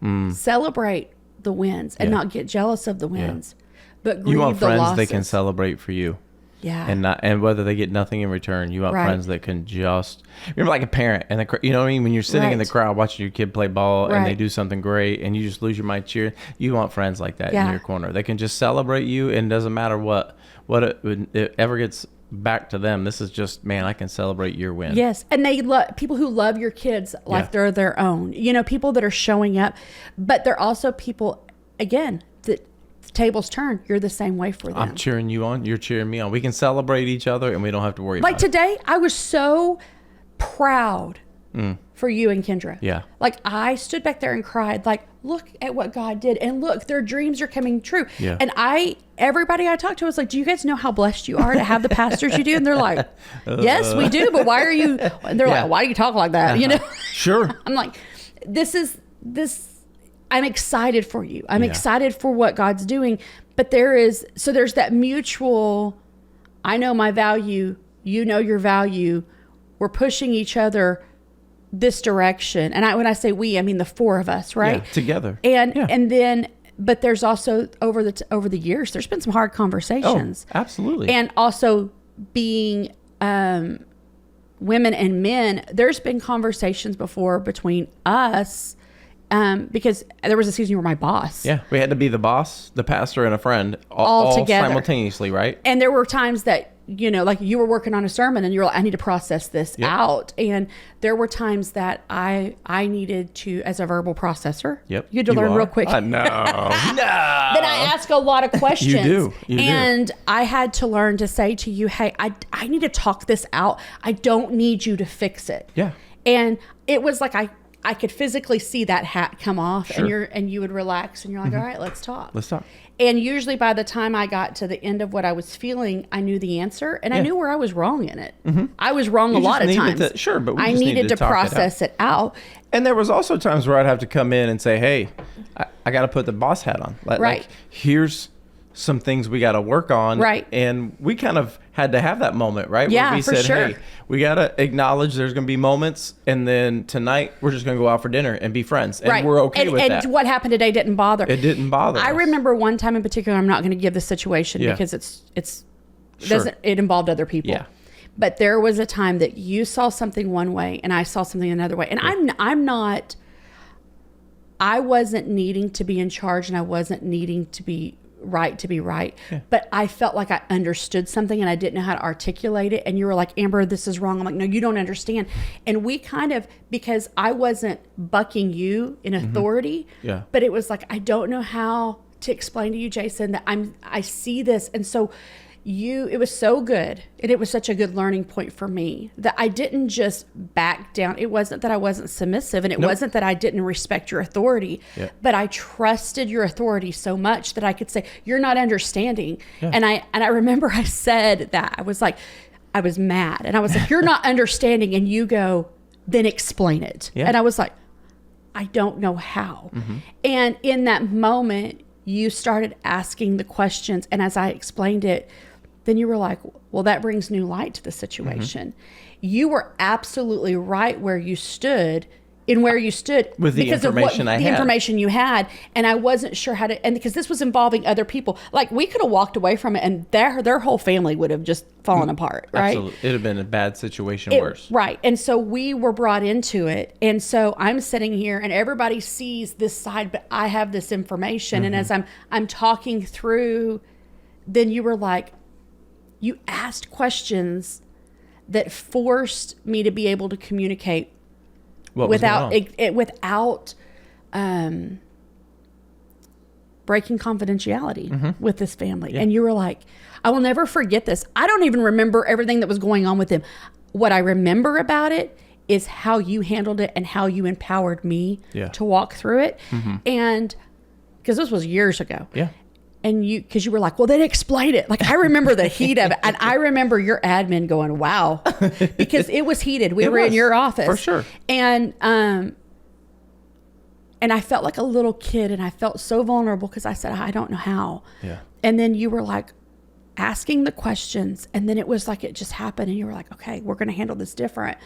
the wins and not get jealous of the wins, but grieve you want the friends losses. they can celebrate for you. Yeah. And whether they get nothing in return, you want friends that can just remember, like a parent and you know what I mean, when you're sitting in the crowd watching your kid play ball and they do something great and you just lose your mind cheering. You want friends like that in your corner. They can just celebrate you, and it doesn't matter what it ever gets back to them. This is just, man, I can celebrate your win. Yes. And they love people who love your kids like they're their own. You know, people that are showing up, but they're also people, again, that tables turn. You're the same way for them. I'm cheering you on. You're cheering me on. We can celebrate each other, and we don't have to worry like about it. Today, I was so proud for you and Kendra. Yeah. Like, I stood back there and cried, like, look at what God did. And look, their dreams are coming true. Yeah. And everybody I talked to was like, do you guys know how blessed you are to have the pastors you do? And they're like, yes, we do. But why are you, and they're like, why do you talk like that? You know? Sure. I'm like, I'm excited for you. I'm excited for what God's doing. But there's that mutual, I know my value, you know your value. We're pushing each other this direction. And when I say we, I mean the four of us, right? Yeah, together. And then, but there's also over the years, there's been some hard conversations. Oh, absolutely. And also being women and men, there's been conversations before between us. Because there was a season you were my boss. Yeah, we had to be the boss, the pastor, and a friend all together simultaneously, right? And there were times that, you know, like you were working on a sermon and you were like, I need to process this out. And there were times that I needed to, as a verbal processor, you had to learn real quick. No. Then I ask a lot of questions. You do. And I had to learn to say to you, hey, I need to talk this out. I don't need you to fix it. Yeah. And it was like I could physically see that hat come off, Sure. and you would relax, and you're like, all right, let's talk. Let's talk. And usually by the time I got to the end of what I was feeling, I knew the answer, and I knew where I was wrong in it. I was wrong a lot of times. But we I needed to process it out. And there was also times where I'd have to come in and say, hey, I got to put the boss hat on. Like, here's some things we got to work on. Right. And we kind of had to have that moment, right? Yeah, where we for said, sure. hey, we got to acknowledge there's going to be moments. And then tonight we're just going to go out for dinner and be friends. And we're okay with that. And what happened today didn't bother. It didn't bother us. I remember one time in particular, I'm not going to give the situation because it involved other people. Yeah. But there was a time that you saw something one way and I saw something another way. And I wasn't needing to be in charge, and I wasn't needing to be right to be right. But I felt like I understood something and I didn't know how to articulate it. And you were like, Amber, this is wrong. I'm like, no, you don't understand. And we kind of, because I wasn't bucking you in authority, but it was like, I don't know how to explain to you, Jason, that I see this. And so it was so good, and it was such a good learning point for me that I didn't just back down. It wasn't that I wasn't submissive, and it wasn't that I didn't respect your authority, but I trusted your authority so much that I could say, you're not understanding. And I remember I said that. I was mad, and I was like, you're not understanding. And you go, then explain it. And I was like, I don't know how. And in that moment, you started asking the questions, and as I explained it, then you were like, well, that brings new light to the situation. You were absolutely right where you stood with the information I had. The information you had, and I wasn't sure how to, and because this was involving other people, like we could have walked away from it and their whole family would have just fallen apart, right? Absolutely. It'd have been a bad situation worse. Right. And so we were brought into it. And so I'm sitting here and everybody sees this side, but I have this information. And as I'm talking through, then you were like, you asked questions that forced me to be able to communicate without breaking confidentiality with this family. And you were like, I will never forget this. I don't even remember everything that was going on with them. What I remember about it is how you handled it and how you empowered me to walk through it. And because this was years ago. And because you were like, well, then explain it. Like, I remember the heat of it. And I remember your admin going, wow, because it was heated. We were in your office. For sure. And I felt like a little kid, and I felt so vulnerable because I said, I don't know how. And then you were like asking the questions, and then it was like it just happened, and you were like, okay, we're going to handle this different.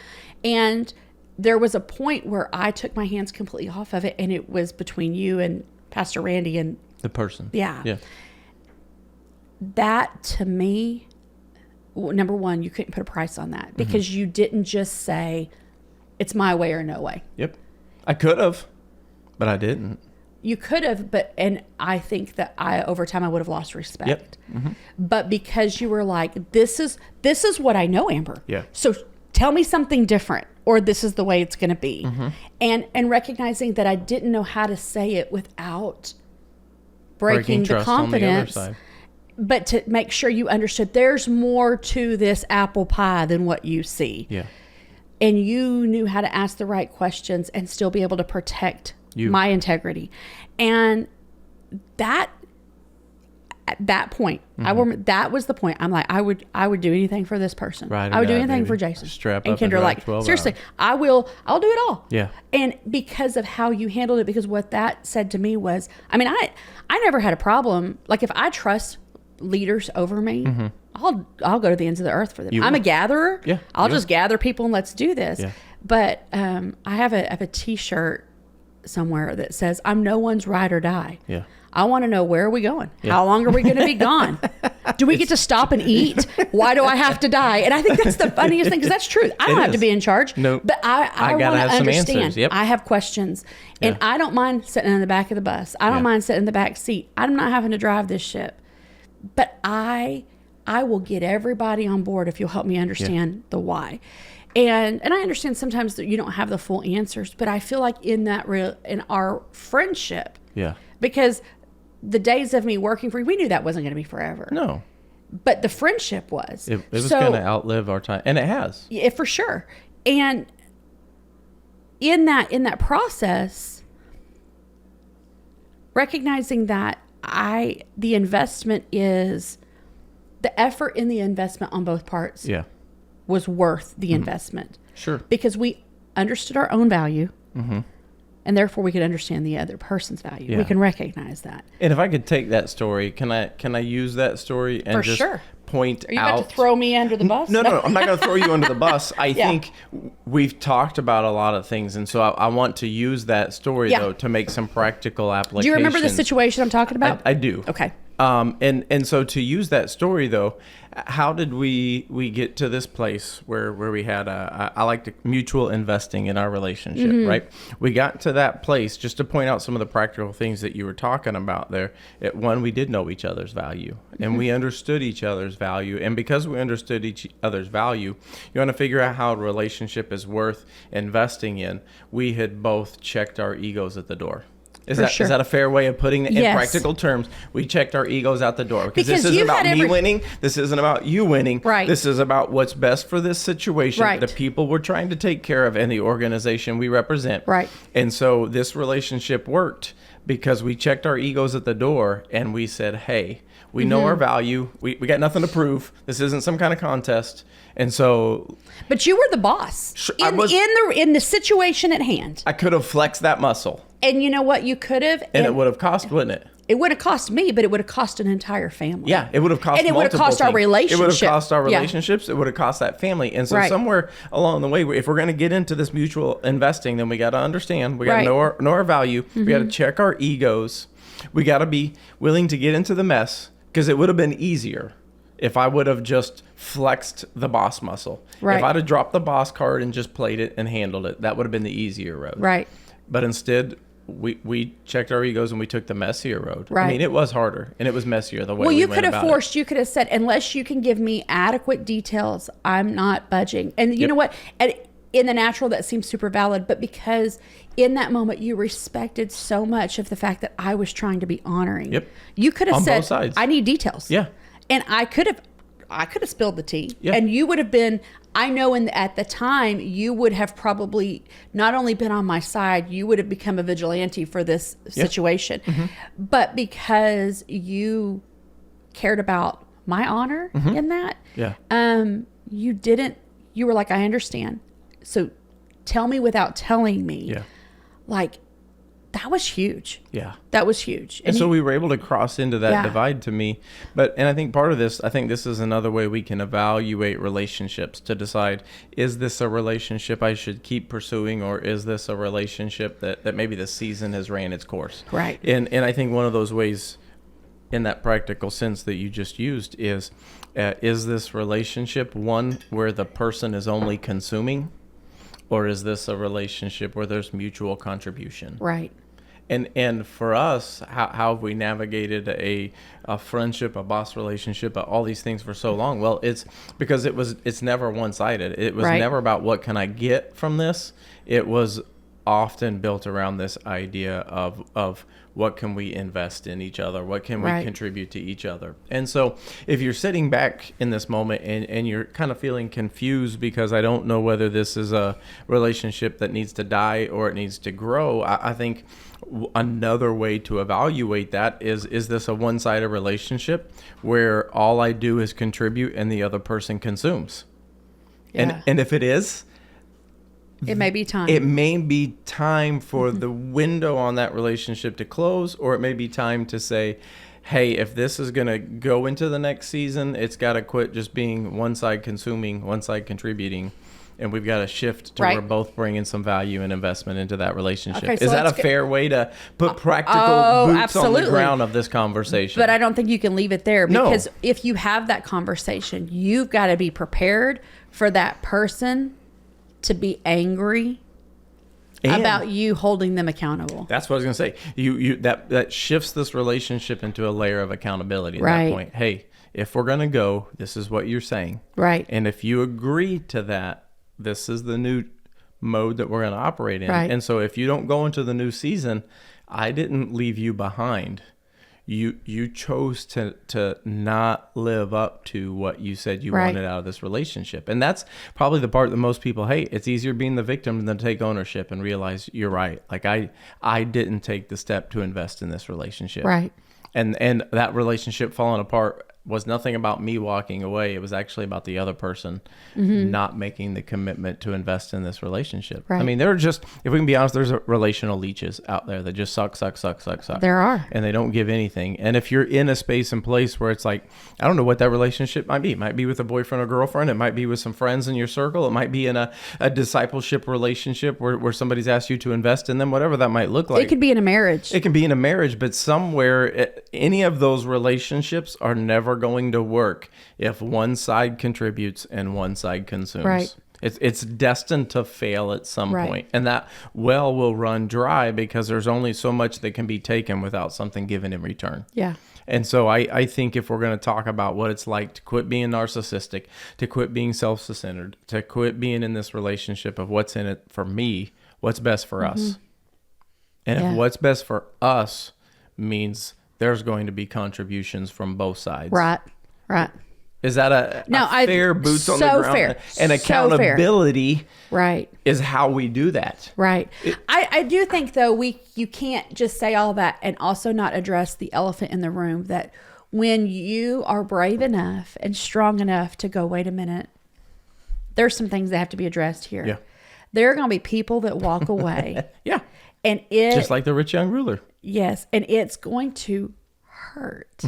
And there was a point where I took my hands completely off of it, and it was between you and Pastor Randy and the person. That to me, number one, you couldn't put a price on that because you didn't just say it's my way or no way. I could have, but I didn't. You could have, and I think that over time I would have lost respect. But because you were like, this is what I know, Amber. So tell me something different, or this is the way it's going to be. And recognizing that I didn't know how to say it without breaking the confidence, but to make sure you understood there's more to this apple pie than what you see. And you knew how to ask the right questions and still be able to protect my integrity. And at that point, that was the point. I'm like, I would do anything for this person. I would do anything for Jason. Strap and up Kendra, like, seriously, hours. I'll do it all. And because of how you handled it, because what that said to me was, I mean, I never had a problem. Like, if I trust leaders over me, I'll go to the ends of the earth for them. I'm a gatherer. I'll just gather people and let's do this. But I have a T-shirt somewhere that says, I'm no one's ride or die. I want to know, where are we going? How long are we going to be gone? Do we get to stop and eat? Why do I have to die? And I think that's the funniest thing, because that's true. I don't have to be in charge. But I want to understand. I have questions. And I don't mind sitting in the back of the bus. I don't mind sitting in the back seat. I'm not having to drive this ship. But I will get everybody on board if you'll help me understand the why. And I understand sometimes that you don't have the full answers, but I feel like in our friendship, because the days of me working for you, we knew that wasn't going to be forever. No. But the friendship was. It was going to outlive our time. And it has. Yeah, for sure. And in that process, recognizing that the investment is, the effort in the investment on both parts was worth the investment. Sure. Because we understood our own value. And therefore we could understand the other person's value. We can recognize that. And if I could take that story, can I use that story and just point out? Are you about to throw me under the bus? No, I'm not going to throw you under the bus. I think we've talked about a lot of things, and so I want to use that story though to make some practical applications. Do you remember the situation I'm talking about? I do. Okay. And so to use that story though, how did we get to this place where we had I like to mutual investing in our relationship, right? We got to that place, just to point out some of the practical things that you were talking about there. One, we did know each other's value, and we understood each other's value. And because we understood each other's value, you want to figure out how a relationship is worth investing in. We had both checked our egos at the door. Is that a fair way of putting it in practical terms? We checked our egos out the door because this isn't about me winning. This isn't about you winning. Right. This is about what's best for this situation, right. the people we're trying to take care of, and the organization we represent. Right. And so this relationship worked because we checked our egos at the door and we said, hey, we know our value. We got nothing to prove. This isn't some kind of contest. And so, but you were the boss in the situation at hand. I could have flexed that muscle. And you know what? You could have. And it would have cost, wouldn't it? It would have cost me, but it would have cost an entire family. Yeah, it would have cost. And it would have cost our relationship. It would have cost our relationships. It would have cost that family. And so somewhere along the way, if we're going to get into this mutual investing, then we got to understand. We got to know our value. We got to check our egos. We got to be willing to get into the mess, because it would have been easier if I would have just flexed the boss muscle. Right. If I'd have dropped the boss card and just played it and handled it, that would have been the easier road. Right. But instead, we checked our egos and we took the messier road. Right. I mean, it was harder and it was messier the way well, we you went could have about forced, you could have said, unless you can give me adequate details, I'm not budging. And you know what? In the natural, that seems super valid, but because in that moment you respected so much of the fact that I was trying to be honoring. Yep. You could have on said, both sides. I need details. Yeah. And I could have spilled the tea. Yeah. And you would have been, I know at the time, you would have probably not only been on my side, you would have become a vigilante for this situation. But because you cared about my honor in that, you were like, I understand. So tell me without telling me. Yeah. Like, that was huge. Yeah. That was huge. And so we were able to cross into that divide to me. And I think part of this, I think this is another way we can evaluate relationships to decide, is this a relationship I should keep pursuing, or is this a relationship that maybe the season has ran its course? Right. And I think one of those ways in that practical sense that you just used is this relationship one where the person is only consuming, or is this a relationship where there's mutual contribution? Right. And for us, how have we navigated a friendship, a boss relationship, all these things for so long? Well, it's because it's never one-sided. It was never about what can I get from this. It was often built around this idea of what can we invest in each other? What can we contribute to each other? And so if you're sitting back in this moment and you're kind of feeling confused because I don't know whether this is a relationship that needs to die or it needs to grow, I think another way to evaluate that is this a one-sided relationship where all I do is contribute and the other person consumes? Yeah. And if it is, it may be time. It may be time for the window on that relationship to close, or it may be time to say, hey, if this is going to go into the next season, it's got to quit just being one side consuming, one side contributing, and we've got to shift to where both bringing some value and investment into that relationship. Okay, so is that a fair way to put practical boots on the ground of this conversation? But I don't think you can leave it there, because if you have that conversation, you've got to be prepared for that person to be angry about you holding them accountable. That's what I was going to say. You that shifts this relationship into a layer of accountability at that point. Hey, if we're going to go, this is what you're saying. Right. And if you agree to that, this is the new mode that we're going to operate in. Right. And so if you don't go into the new season, I didn't leave you behind. You chose to not live up to what you said you wanted out of this relationship. And that's probably the part that most people hate. It's easier being the victim than to take ownership and realize you're right. Like I didn't take the step to invest in this relationship. Right. And that relationship falling apart was nothing about me walking away. It was actually about the other person not making the commitment to invest in this relationship. Right. I mean, there are just, if we can be honest, there's relational leeches out there that just suck. There are. And they don't give anything. And if you're in a space and place where it's like, I don't know what that relationship might be. It might be with a boyfriend or girlfriend. It might be with some friends in your circle. It might be in a discipleship relationship where somebody's asked you to invest in them, whatever that might look like. It could be in a marriage. It can be in a marriage, but somewhere, any of those relationships are never going to work if one side contributes and one side consumes. Right. It's destined to fail at some Right. point. And that well will run dry because there's only so much that can be taken without something given in return. Yeah. And so I think if we're going to talk about what it's like to quit being narcissistic, to quit being self-centered, to quit being in this relationship of what's in it for me, what's best for us. And Yeah. if what's best for us means there's going to be contributions from both sides. Right. Is that a fair boots on the so ground? fair. And accountability Right. is how we do that. Right. I do think though you can't just say all that and also not address the elephant in the room, that when you are brave enough and strong enough to go, wait a minute, there's some things that have to be addressed here. Yeah. There are going to be people that walk away. Yeah. And Just like the rich young ruler. Yes, and it's going to hurt.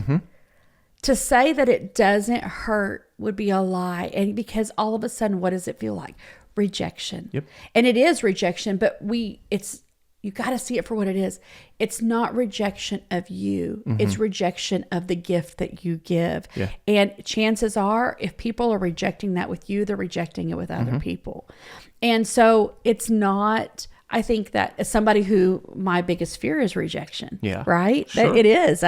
To say that it doesn't hurt would be a lie. And because all of a sudden, what does it feel like? Rejection. Yep. And it is rejection, but you got to see it for what it is. It's not rejection of you. It's rejection of the gift that you give. Yeah. And chances are, if people are rejecting that with you, they're rejecting it with other people. And so it's not, I think that as somebody who my biggest fear is rejection. Yeah. Right? Sure. It is.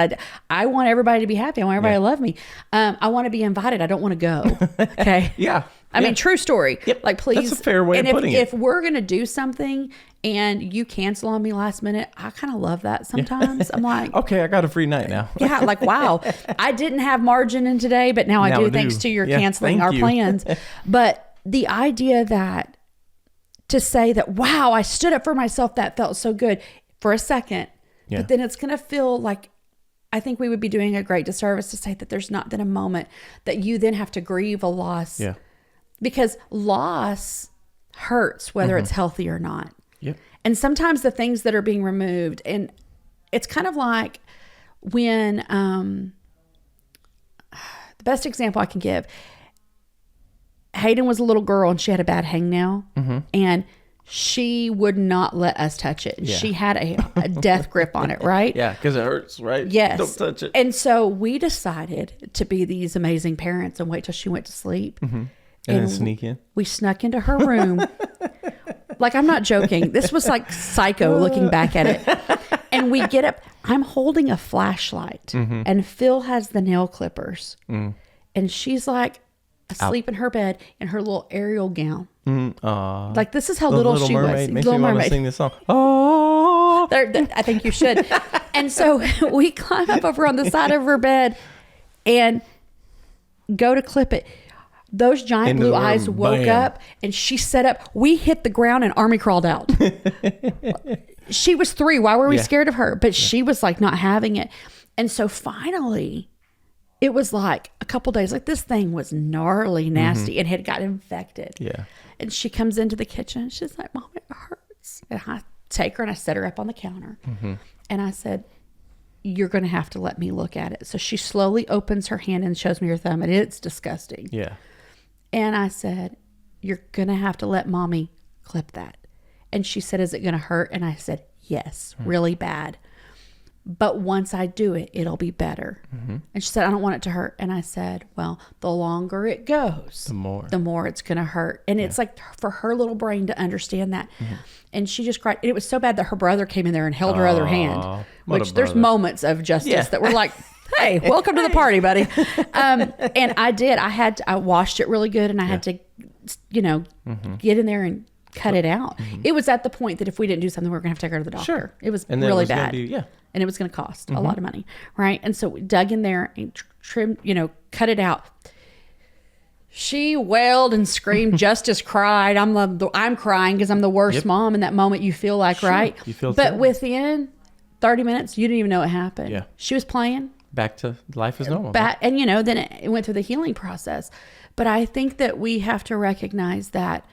I want everybody to be happy. I want everybody to love me. I want to be invited. I don't want to go. Okay. Yeah. I mean, true story. Yep. Like, please. That's a fair way of putting it. If we're going to do something and you cancel on me last minute, I kind of love that sometimes. I'm like, Okay, I got a free night now. yeah, like, wow, I didn't have margin in today, but now I do thanks to your canceling thank our you. plans. But the idea that to say that, wow, I stood up for myself, that felt so good for a second, but then it's going to feel like, I think we would be doing a great disservice to say that there's not then a moment that you then have to grieve a loss. Yeah. Because loss hurts whether it's healthy or not. Yep. And sometimes the things that are being removed, and it's kind of like when the best example I can give, Hayden was a little girl and she had a bad hangnail, and she would not let us touch it. Yeah. She had a death grip on it, right? Yeah, because it hurts, right? Yes. Don't touch it. And so we decided to be these amazing parents and wait till she went to sleep. And then sneak in. We snuck into her room. Like, I'm not joking. This was like Psycho looking back at it. And we get up. I'm holding a flashlight, and Phil has the nail clippers. And she's like asleep in her bed in her little Ariel gown. Like, this is how little she Mermaid was. makes Little me want to Mermaid. sing this song. Oh. I think you should. And so we climb up over on the side of her bed and go to clip it. Those giant Into blue the room. eyes woke Bam. up, and she sat up. We hit the ground and Army crawled out. She was 3. Why were we scared of her? But she was like not having it. And so finally, it was like a couple days, like this thing was gnarly, nasty, and had got infected. Yeah. And she comes into the kitchen and she's like, Mom, it hurts. And I take her and I set her up on the counter. And I said, you're going to have to let me look at it. So she slowly opens her hand and shows me her thumb, and it's disgusting. Yeah. And I said, you're going to have to let Mommy clip that. And she said, is it going to hurt? And I said, yes, really bad. But once I do it, it'll be better. And she said, I don't want it to hurt. And I said, well, the longer it goes, The more it's going to hurt. And it's like for her little brain to understand that. And she just cried. And it was so bad that her brother came in there and held her other hand, what a which there's brother. moments of justice that were like, hey, welcome to the party, buddy. And I did. I washed it really good, and I had to, get in there and cut it out. It was at the point that if we didn't do something, we were going to have to take her to the doctor. Sure. It was And then it really was gonna bad. be- And it was going to cost a lot of money, right? And so we dug in there and trimmed, cut it out. She wailed and screamed. Justice cried. I'm crying because I'm the worst mom in that moment. You feel like, right? You feel but terrible. within 30 minutes, you didn't even know it happened. Yeah. She was playing. back to life as normal. And then it went through the healing process. But I think that we have to recognize that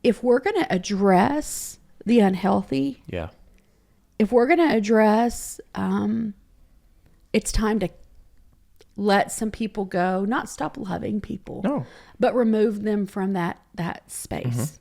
if we're going to address the unhealthy, if we're going to address, it's time to let some people go, not stop loving people, but remove them from that space.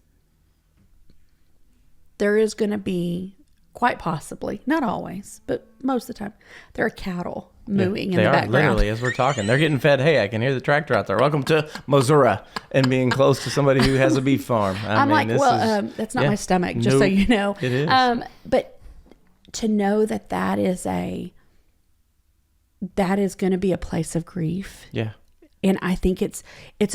There is going to be, quite possibly, not always, but most of the time, there are cattle mooing in the background. They are, literally, as we're talking. They're getting fed hay. I can hear the tractor out there. Welcome to Missouri, and being close to somebody who has a beef farm. I'm like, that's not my stomach, just so you know. It is. But to know that is going to be a place of grief. Yeah. And I think it's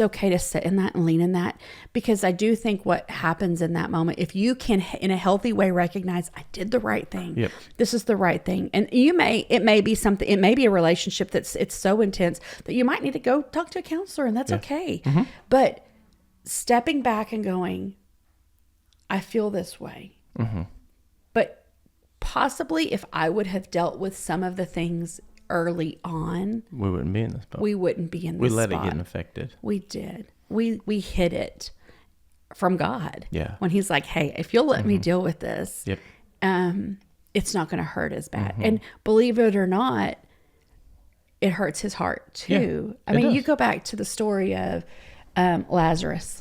okay to sit in that and lean in that, because I do think what happens in that moment, if you can in a healthy way recognize, I did the right thing. This is the right thing. And it may be a relationship it's so intense that you might need to go talk to a counselor, and that's okay. But stepping back and going, I feel this way. But possibly if I would have dealt with some of the things early on, we wouldn't be in this spot. We wouldn't be in this We let spot. it get infected. We did. We hid it from God. Yeah. When he's like, hey, if you'll let me deal with this, it's not going to hurt as bad. And believe it or not, it hurts his heart too. I mean, you go back to the story of Lazarus.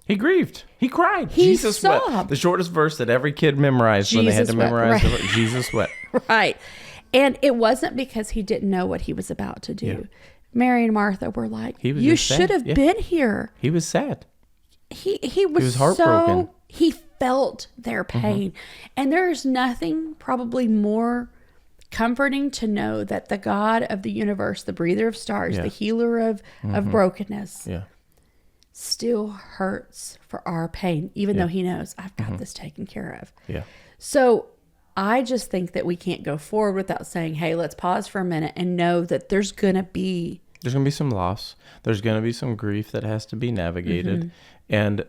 He grieved. He cried. Jesus sobbed. Wept. The shortest verse that every kid memorized when they had to memorize right. Jesus wept. Right. And it wasn't because he didn't know what he was about to do. Yeah. Mary and Martha were like, you should have been here. He was sad. He was heartbroken. He felt their pain. And there's nothing probably more comforting to know that the God of the universe, the breather of stars, the healer of brokenness, still hurts for our pain, even though he knows I've got this taken care of. Yeah. So I just think that we can't go forward without saying, hey, let's pause for a minute and know that there's going to be some loss. There's going to be some grief that has to be navigated. And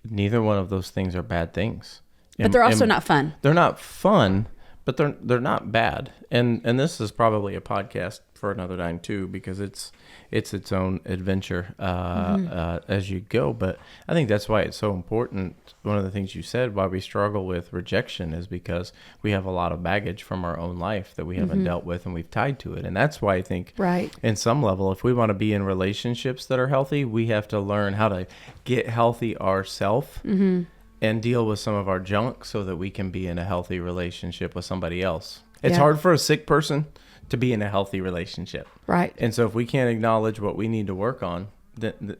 neither one of those things are bad things. But they're also not fun. They're not fun, but they're not bad. And this is probably a podcast for another time too, because it's its own adventure as you go. But I think that's why it's so important. One of the things you said, why we struggle with rejection, is because we have a lot of baggage from our own life that we haven't dealt with, and we've tied to it. And that's why I think in some level, if we want to be in relationships that are healthy, we have to learn how to get healthy ourselves and deal with some of our junk so that we can be in a healthy relationship with somebody else. It's hard for a sick person to be in a healthy relationship. Right. And so if we can't acknowledge what we need to work on, then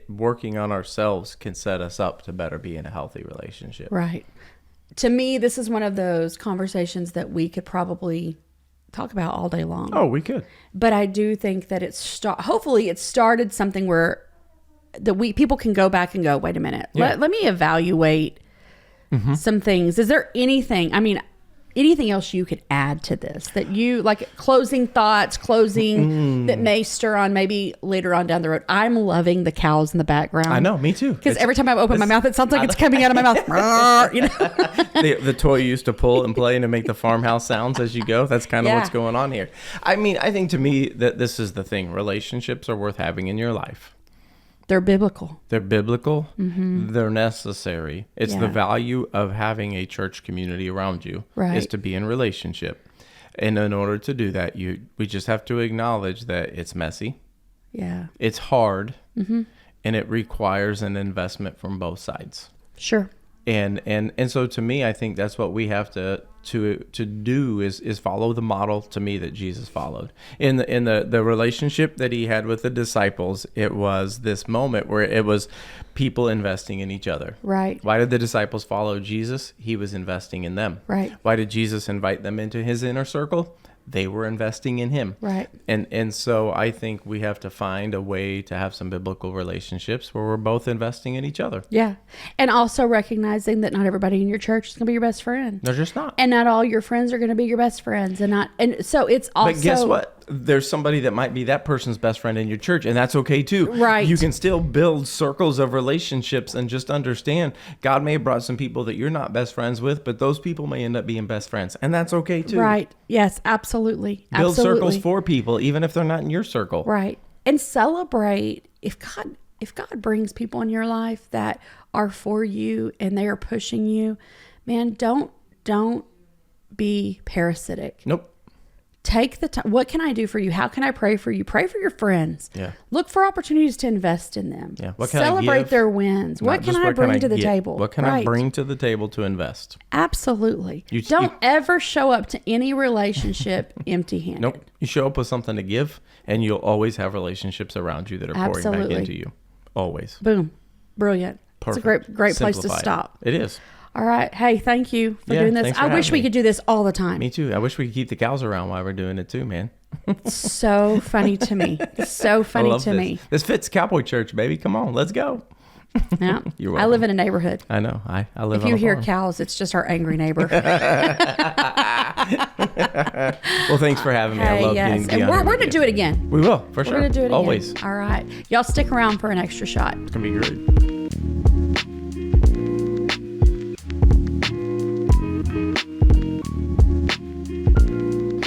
working on ourselves can set us up to better be in a healthy relationship. Right. To me, this is one of those conversations that we could probably talk about all day long. Oh, we could. But I do think that hopefully it started something where people can go back and go, wait a minute, let me evaluate some things. Is there anything else you could add to this that you like, closing thoughts, that may stir on maybe later on down the road? I'm loving the cows in the background. I know, me too. Because every time I open my mouth, it sounds like it's coming out of my mouth. The toy you used to pull and play and to make the farmhouse sounds as you go. That's kind of what's going on here. I mean, I think to me that this is the thing. Relationships are worth having in your life. They're biblical. They're They're necessary. It's the value of having a church community around you is to be in relationship. And in order to do that, we just have to acknowledge that it's messy. Yeah. It's hard. And it requires an investment from both sides. Sure. And so to me, I think that's what we have to do is follow the model, to me, that Jesus followed. In the relationship that he had with the disciples, it was this moment where it was people investing in each other. Right. Why did the disciples follow Jesus? He was investing in them. Right. Why did Jesus invite them into his inner circle? They were investing in him. Right. And so I think we have to find a way to have some biblical relationships where we're both investing in each other. Yeah. And also recognizing that not everybody in your church is going to be your best friend. They're just not. And not all your friends are going to be your best friends. And so it's also... But guess what? there's somebody that might be that person's best friend in your church, and that's okay too. Right. You can still build circles of relationships and just understand God may have brought some people that you're not best friends with, but those people may end up being best friends, and that's okay too. Right. Yes, absolutely. Build Absolutely. circles for people, even if they're not in your circle. Right. And celebrate if God brings people in your life that are for you and they are pushing you, man, don't be parasitic. Nope. Take the time. What can I do for you? How can I pray for you? Pray for your friends. Yeah. Look for opportunities to invest in them. Yeah. What can I Celebrate give? their wins. What can I bring to the get? table? What can I bring to the table to invest? Absolutely. Don't ever show up to any relationship empty-handed. Nope. You show up with something to give, and you'll always have relationships around you that are pouring back into you. Always. Boom. Brilliant. Perfect. It's a great place to Simplify it. stop. It is. All right. Hey, thank you for doing this. thanks for I wish having we me. could do this all the time. Me too. I wish we could keep the cows around while we're doing it too, man. So funny to me. So funny to me. This fits Cowboy Church, baby. Come on, let's go. Yeah. You're I welcome. live in a neighborhood. I know. I live If on you a hear farm. cows, it's just our angry neighbor. Well, thanks for having me. I love getting to be And on we're here going with to you. do it again. We will, for sure. We're going to do it Always. again. All right. Y'all stick around for an extra shot. It's going to be great.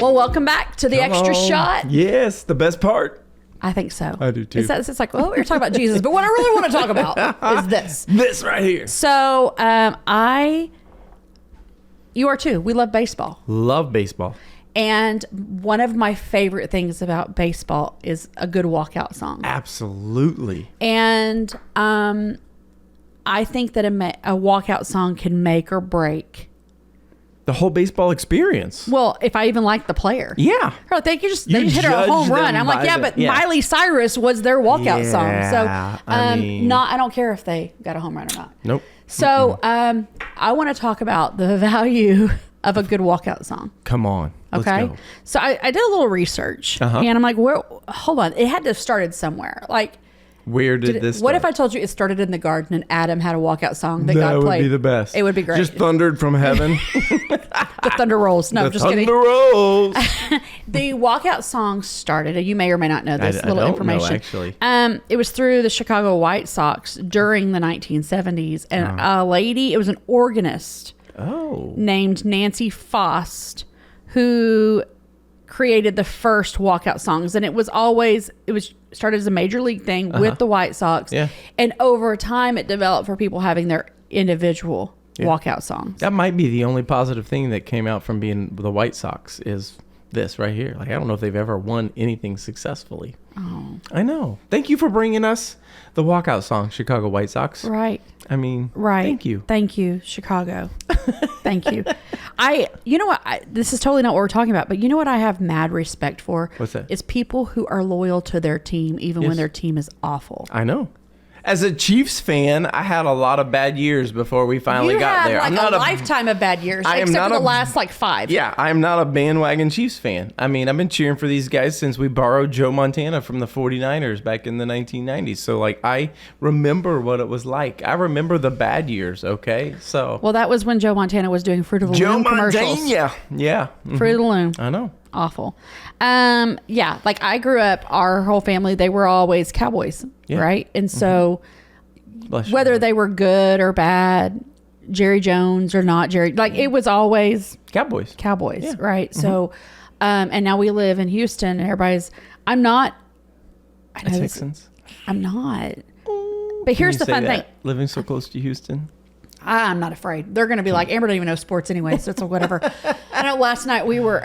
Well, welcome back to the extra shot. Yes, the best part. I think so. I do too. It's like, well, we were talking about Jesus, but what I really want to talk about is this. This right here. So, you are too. We love baseball. Love baseball. And one of my favorite things about baseball is a good walkout song. Absolutely. And I think that a walkout song can make or break. The whole baseball experience. Well, if I even like the player. Yeah. Or they just You hit a judge home them run. I'm like, by yeah, the- but yeah. Miley Cyrus was their walkout song. So I I don't care if they got a home run or not. Nope. So I want to talk about the value of a good walkout song. Come on. Let's Okay. go. So I did a little research and I'm like, hold on. It had to have started somewhere. Like, Where did this what start? if I told you it started in the garden and Adam had a walkout song that That God would played? be the best. It would be great. Just thundered from heaven. The thunder rolls. No, The just thunder kidding. rolls. The walkout song started. You may or may not know this I little don't information. know, actually. It was through the Chicago White Sox during the 1970s, and a lady. It was an organist Oh. named Nancy Faust who created the first walkout songs, and it was started as a major league thing with the White Sox. Yeah. And over time, it developed for people having their individual walkout songs. That might be the only positive thing that came out from being the White Sox is this right here. Like, I don't know if they've ever won anything successfully. Oh. I know. Thank you for bringing us the walkout song, Chicago White Sox. Right. I mean, Right. thank you. Thank you, Chicago. Thank you. You know what? This is totally not what we're talking about, but you know what I have mad respect for? What's that? Is people who are loyal to their team, even when Yes. their team is awful. I know. As a Chiefs fan, I had a lot of bad years before we finally got there. Like I'm not a lifetime of bad years, I am except not for the a- last like 5. Yeah, I'm not a bandwagon Chiefs fan. I mean, I've been cheering for these guys since we borrowed Joe Montana from the 49ers back in the 1990s. So, like, I remember what it was like. I remember the bad years, okay? So, Well, that was when Joe Montana was doing Fruit of the Joe Loom commercials. Montana. Yeah. Fruit of the Loom. I know. Awful. Yeah, like I grew up, our whole family, they were always Cowboys, Yeah. right? And so Bless you. whether they were good or bad, Jerry Jones or not Jerry, like it was always Cowboys. Cowboys, Yeah. right? So, and now we live in Houston, and everybody's. I'm not. I know this, Texans. I'm not. But here's the fun thing. Living so close to Houston. I'm not afraid. They're going to be like, Amber don't even know sports anyway, so it's like whatever. I know last night we were.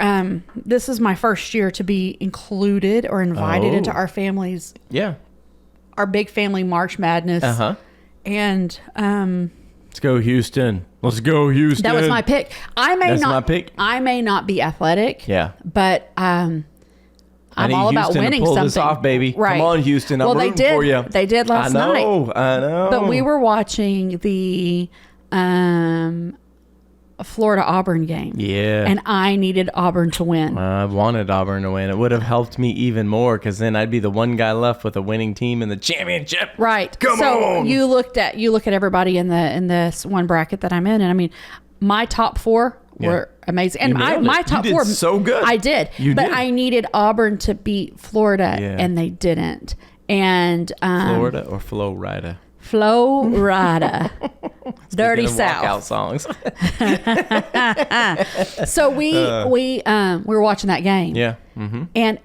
This is my first year to be included or invited into our family's, Yeah. our big family March Madness. Uh-huh. And Let's go Houston. Let's go Houston. that was my pick. That's my pick. I may not be athletic. Yeah. But I'm I need all about Houston winning to pull something. this off, baby. Right. Come on, Houston. I'm well, they rooting did. for you. They did last night. I know. But we were watching the Florida Auburn game. Yeah. And I needed Auburn to win. I wanted Auburn to win. It would have helped me even more because then I'd be the one guy left with a winning team in the championship. Right. Come so on. you look at everybody in this one bracket that I'm in, and I mean, my top 4 were amazing. And You nailed my it. top You did four, so good. I did, You but did. I needed Auburn to beat Florida, Yeah. and they didn't. And Florida or Florida? Florida, Dirty Speaking of walkout South. songs. So we were watching that game. Yeah. Mm-hmm. And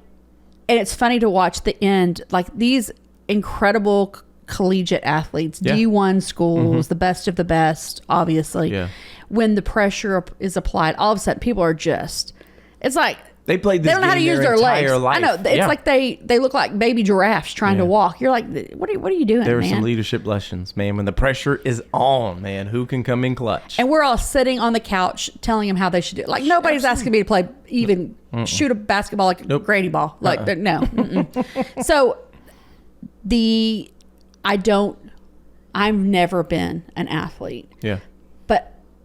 it's funny to watch the end, like these incredible collegiate athletes, Yeah. D1 schools, the best of the best, obviously. Yeah. When the pressure is applied, all of a sudden people are just, it's like, They played this they don't know how to game use their their legs. entire life. I know. It's Yeah. like they look like baby giraffes trying to Yeah. walk. You're like, what are you doing, There were man? some leadership lessons, man. When the pressure is on, man, who can come in clutch? And we're all sitting on the couch telling them how they should do it. Like nobody's asking me to play even shoot a basketball like a granny ball. Like no. Mm-mm. So I've never been an athlete, Yeah.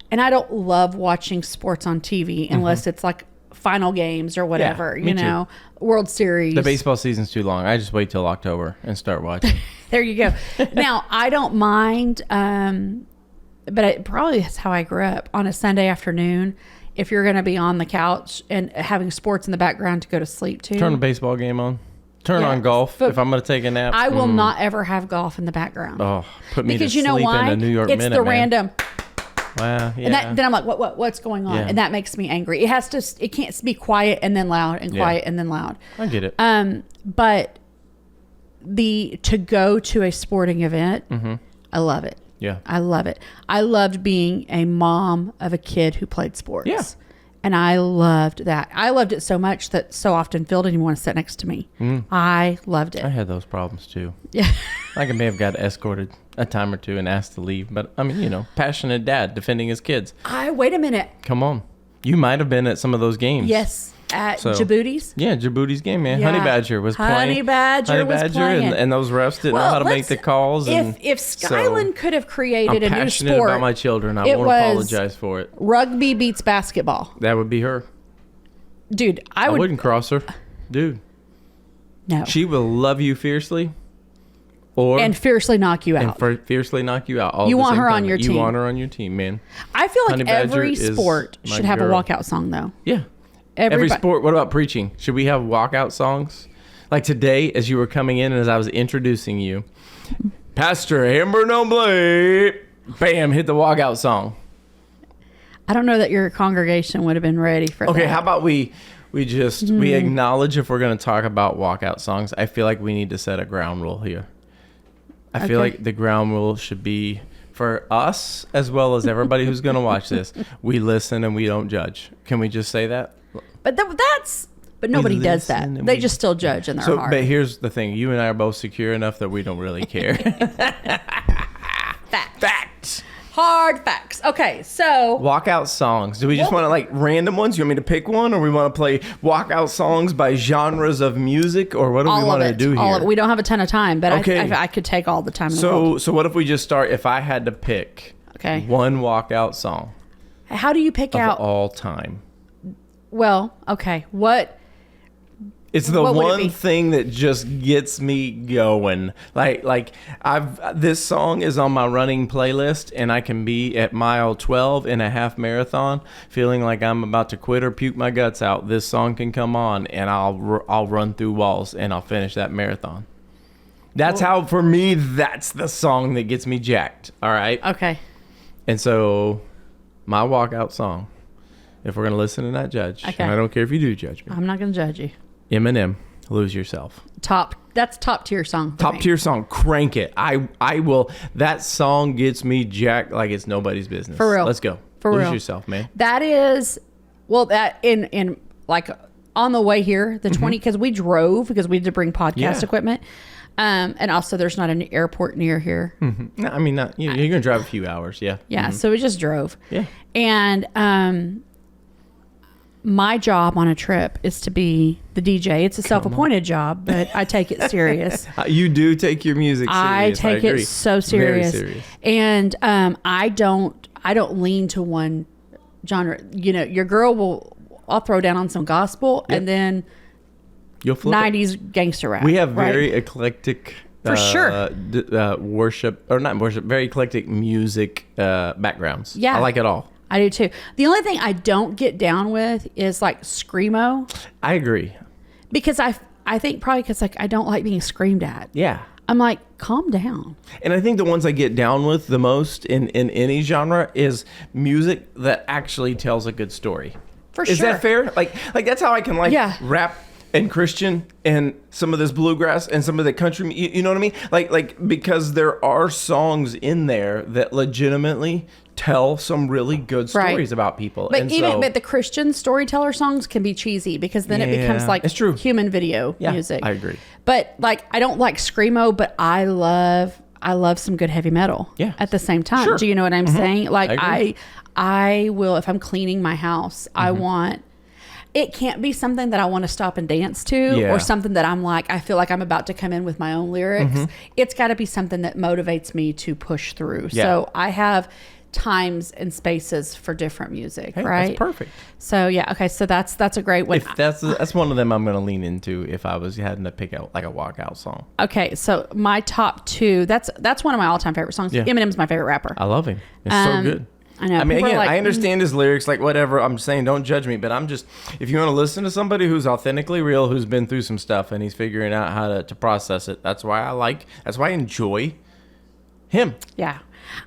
and I don't love watching sports on TV unless it's like final games or whatever, me too. World Series. The baseball season's too long. I just wait till October and start watching. There you go. Now, I don't mind, but it probably is how I grew up on a Sunday afternoon. If you're going to be on the couch and having sports in the background to go to sleep to, Turn a baseball game on. Turn Yeah. on golf But if I'm going to take a nap. I will not ever have golf in the background. Oh, put me Because to you know sleep why? in a New York It's minute, the man. random, Wow, yeah. and then I'm like, what's going on? Yeah. And that makes me angry. It can't be quiet and then loud and quiet and then loud. I get it. But to go to a sporting event, I love it. Yeah. I love it. I loved being a mom of a kid who played sports. Yeah. And I loved that. I loved it so much that so often Phil didn't even want to sit next to me. I loved it. I had those problems too. Yeah. Like I may have got escorted a time or two and asked to leave, but I mean, passionate dad defending his kids. Wait a minute. Come on. You might have been at some of those games. Yes. At So- Djibouti's. Yeah, Djibouti's game, man. Yeah. Honey Badger was playing. Honey Badger was playing. And those refs didn't know how to make let's- the calls. If Skyland could have I'm created a new passionate sport, about my children. I it won't was apologize for it. rugby beats basketball. That would be her. Dude, I I would. wouldn't cross her. Dude, No. she will love you fiercely or And fiercely knock you out. fiercely knock you out. All You at the want same her on time. your team. You want her on your team, man. I feel like Honey Badger every is sport my should have girl. a walkout song, though. Yeah. Every Everybody- sport. What about preaching? Should we have walkout songs? Like today, as you were coming in and as I was introducing you, Pastor Amber Noble, bam, hit the walkout song. I don't know that your congregation would have been ready for that. Okay, how about we acknowledge if we're going to talk about walkout songs. I feel like we need to set a ground rule here. I feel Okay. like the ground rule should be for us as well as everybody who's going to watch this. We listen and we don't judge. Can we just say that? But but nobody does that. listen and They we- just still judge in their So, heart. but here's the thing: you and I are both secure enough that we don't really care. Facts. Hard facts. Okay, so Walkout songs. Do we just want to like random ones? You want me to pick one, or we want to play walkout songs by genres of music, or what do we all of want to it. do here? All of it. We don't have a ton of time, but Okay. I could take all the time in the world. So what if we just start? If I had to pick Okay. one walkout song How do you pick of out? all time, Well, okay. What? it's the What would it one be? thing that just gets me going. Like this song is on my running playlist, and I can be at mile 12 in a half marathon, feeling like I'm about to quit or puke my guts out. This song can come on, and I'll run through walls, and I'll finish that marathon. That's how, for me, that's the song that gets me jacked. All right. Okay. And so, my walkout song, if we're gonna listen and not judge, Okay. and I don't care if you do judge me. I'm not going to judge you. Eminem, Lose Yourself. That's top tier song. for Top me. tier song, crank it. I will. That song gets me jacked like it's nobody's business. For real. Let's go. For Lose real. Yourself, man. That is, well, that in like on the way here, the 20, because we drove because we had to bring podcast Mm-hmm. Yeah. equipment. And also there's not an airport near here. No, I mean, not. You're gonna drive a few hours. Yeah. Yeah. So we just drove. Yeah. And my job on a trip is to be the DJ. It's a self-appointed job, but I take it serious. You do take your music serious. I take agree. it so serious. Very serious. And I don't lean to one genre. Your girl I'll throw down on some gospel Yep. and then You'll flip it. 90s gangster rap. We have right? very eclectic For sure. worship, or not worship, very eclectic music backgrounds. Yeah. I like it all. I do too. The only thing I don't get down with is like screamo, I agree. because I think probably because like I don't like being screamed at. Yeah. I'm like, calm down. And I think the ones I get down with the most in any genre is music that actually tells a good story. For sure. Is that fair? Like that's how I can like Yeah. rap and Christian and some of this bluegrass and some of the country. You know what I mean? Like because there are songs in there that legitimately tell some really good stories about people. But And but the Christian storyteller songs can be cheesy because then it becomes like it's true. human video Yeah, music. I agree. But like I don't like screamo, but I love some good heavy metal. Yeah. At the same time. Sure. Do you know what I'm saying? Like I agree. I will, if I'm cleaning my house, I want, it can't be something that I want to stop and dance to Yeah. or something that I'm like, I feel like I'm about to come in with my own lyrics. It's got to be something that motivates me to push through. Yeah. So I have times and spaces for different music, Hey, right? that's perfect. So yeah, okay, so that's a great one. If that's one of them I'm going to lean into if I was having to pick out like a walkout song. Okay, so my top two, that's one of my all-time favorite songs. Yeah. Eminem's my favorite rapper. I love him. It's so good. I know. I mean, People are again, like, I understand his lyrics, like whatever. I'm saying, don't judge me, but I'm just, if you want to listen to somebody who's authentically real, who's been through some stuff and he's figuring out how to process it, that's why I enjoy him. Yeah.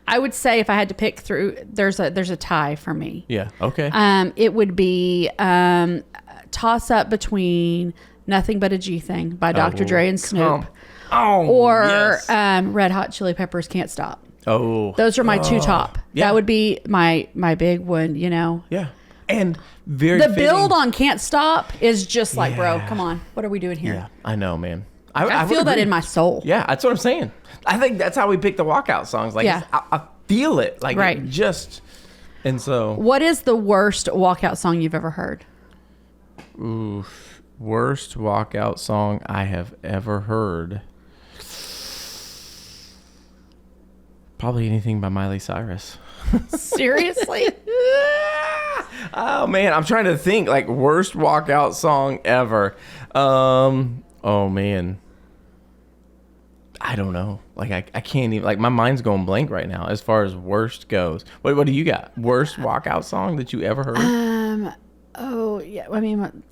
I would say if I had to pick through, there's a tie for me. Yeah. Okay. It would be toss up between Nothing But a G Thing by Dr. Dre and Snoop, or yes. Red Hot Chili Peppers Can't Stop. Oh, Those are my two top. yeah. That would be my big one, you know. yeah. And very The fitting. build on Can't Stop is just like, bro, Yeah. come on. What are we doing here? Yeah, I know, man. I would feel that agree. in my soul. Yeah, that's what I'm saying. I think that's how we pick the walkout songs. Like, Yeah. I feel it. Like, Right. it just, and so. What is the worst walkout song you've ever heard? Oof. Worst walkout song I have ever heard. Probably anything by Miley Cyrus. Seriously? Oh man, I'm trying to think like worst walkout song ever. Oh man. I don't know. Like I can't even, like my mind's going blank right now as far as worst goes. What do you got? Worst walkout song that you ever heard? Oh yeah. I mean,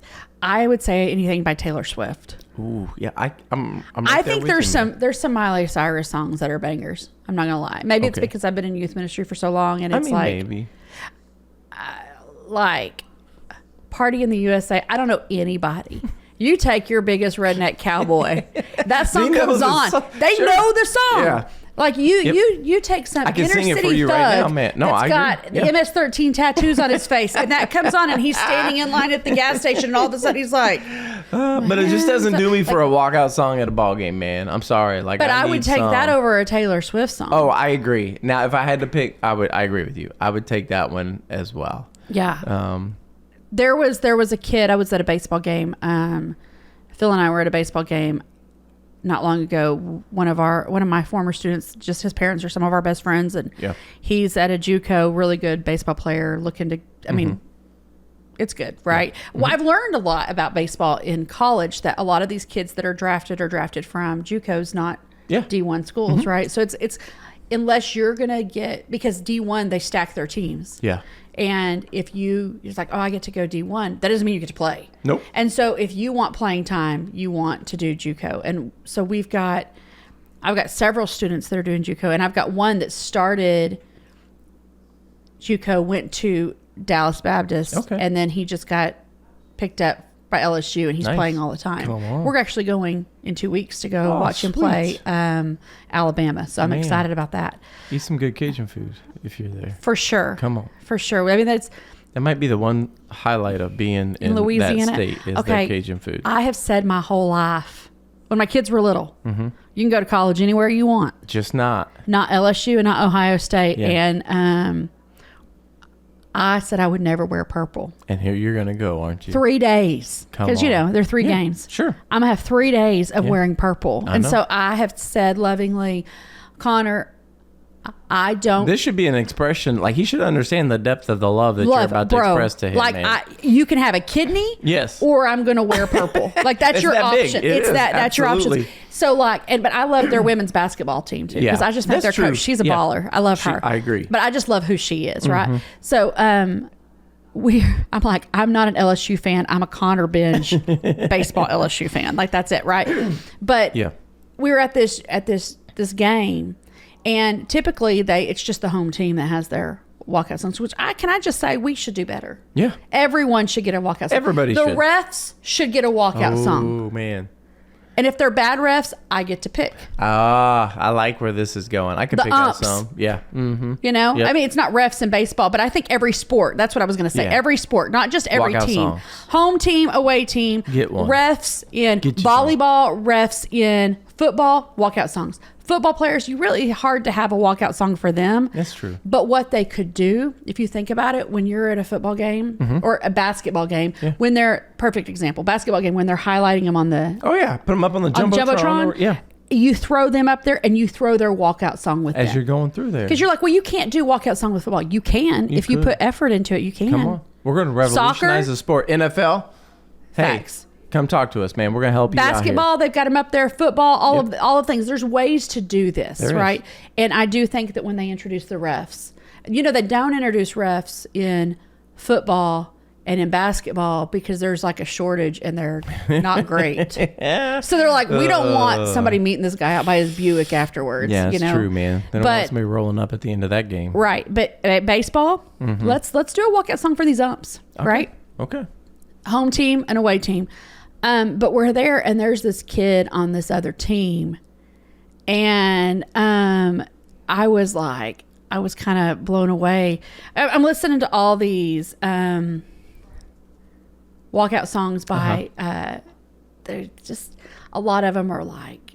I would say anything by Taylor Swift. Ooh, yeah. I'm right I there think with you, man. there's some Miley Cyrus songs that are bangers. I'm not gonna lie. Maybe it's Okay. because I've been in youth ministry for so long, and I it's mean, like maybe. Party in the USA. I don't know anybody. You take your biggest redneck cowboy. That song They know comes the on. song. They Sure. know the song. Yeah. Like Yep. you take some I can inner sing it city for you thug right now, man. No, that's I agree. got Yeah. MS-13 tattoos on his face, and that comes on, and he's standing in line at the gas station, and all of a sudden he's like, But it just doesn't do me for a walkout song at a ball game, man. I'm sorry. Like, but I would need take some. that over a Taylor Swift song. Oh, I agree. Now, if I had to pick, I agree with you. I would take that one as well. Yeah. There was a kid. I was at a baseball game. Phil and I were at a baseball game not long ago. One of my former students, just his parents are some of our best friends, and Yeah. he's at a JUCO, really good baseball player, looking to. I mean, it's good, right? Well, I've learned a lot about baseball in college. That a lot of these kids that are drafted from JUCOs, not Yeah. D1 schools, right? So it's unless you're gonna get, because D1 they stack their teams. Yeah. And if it's like, oh, I get to go D1, that doesn't mean you get to play. Nope. And so if you want playing time, you want to do JUCO. And so I've got several students that are doing JUCO, and I've got one that started JUCO, went to Dallas Baptist, Okay. and then he just got picked up by LSU, and he's Nice. playing all the time. Come on. We're actually going in 2 weeks to go Oh, watch him sweet. play Alabama. So I'm Man. excited about that. Eat some good Cajun food if you're there. For sure. Come on. For sure. I mean, that might be the one highlight of being in Louisiana. that state is their Cajun food. I have said my whole life, when my kids were little, Mm-hmm. you can go to college anywhere you want. Just not. Not LSU and not Ohio State. Yeah. And I said I would never wear purple. And here you're going to go, aren't you? 3 days. Come Because, on. they're 3 Yeah, games. sure. I'm going to have 3 days of Yeah. wearing purple. I And know. so I have said lovingly, Connor, I don't. This should be an expression. Like, he should understand the depth of the love that you're about to express to him. Like, man. you can have a kidney. Yes. Or I'm going to wear purple. Like, that's It's your that option. big. It is. That's your Absolutely. option. So, like, but I love their women's basketball team too, because I just think their That's true. coach. She's a Yeah. baller. I love her. I agree. But I just love who she is. Right. So, I'm like, I'm not an LSU fan. I'm a Connor Bench baseball LSU fan. Like, that's it. Right. But Yeah. we were at this game, and typically it's just the home team that has their walkout songs, which can I just say we should do better. Yeah. Everyone should get a walkout song. Everybody the should. refs should get a walkout song. Oh, man. And if they're bad refs, I get to pick. I like where this is going. I could The pick out umps. some. Yeah. Mm-hmm. You know, Yep. I mean, it's not refs in baseball, but I think every sport, that's what I was going to say. Yeah. Every sport, not just every Walkout team. songs. Home team, away team. Get one. Refs in Get you volleyball, refs in football, walkout songs. Football players, you really hard to have a walkout song for them. That's true. But what they could do, if you think about it, when you're at a football game or a basketball game, when they're, perfect example, basketball game, when they're highlighting them on the Oh, yeah. Put them up on the on Jumbotron. Yeah. you throw them up there and you throw their walkout song with As them. you're going through there. Because you're like, well, you can't do walkout song with football. You can. If you could. put effort into it, you can. Come on. We're going to revolutionize Soccer? the sport. NFL? Hey, Facts. come talk to us, man. We're going to help you out here. Basketball, they've got them up there. Football, all of things. There's ways to do this, There is. right? And I do think that when they introduce the refs, they don't introduce refs in football and in basketball because there's like a shortage and they're not great. So they're like, we don't want somebody meeting this guy out by his Buick afterwards. Yeah, it's you know? true, man. They don't But- want somebody rolling up at the end of that game. Right. But baseball, let's do a walkout song for these umps, right? Okay. Home team and away team. But we're there and there's this kid on this other team. And I was kind of blown away. I'm listening to all these walkout songs by, they're just, a lot of them are like,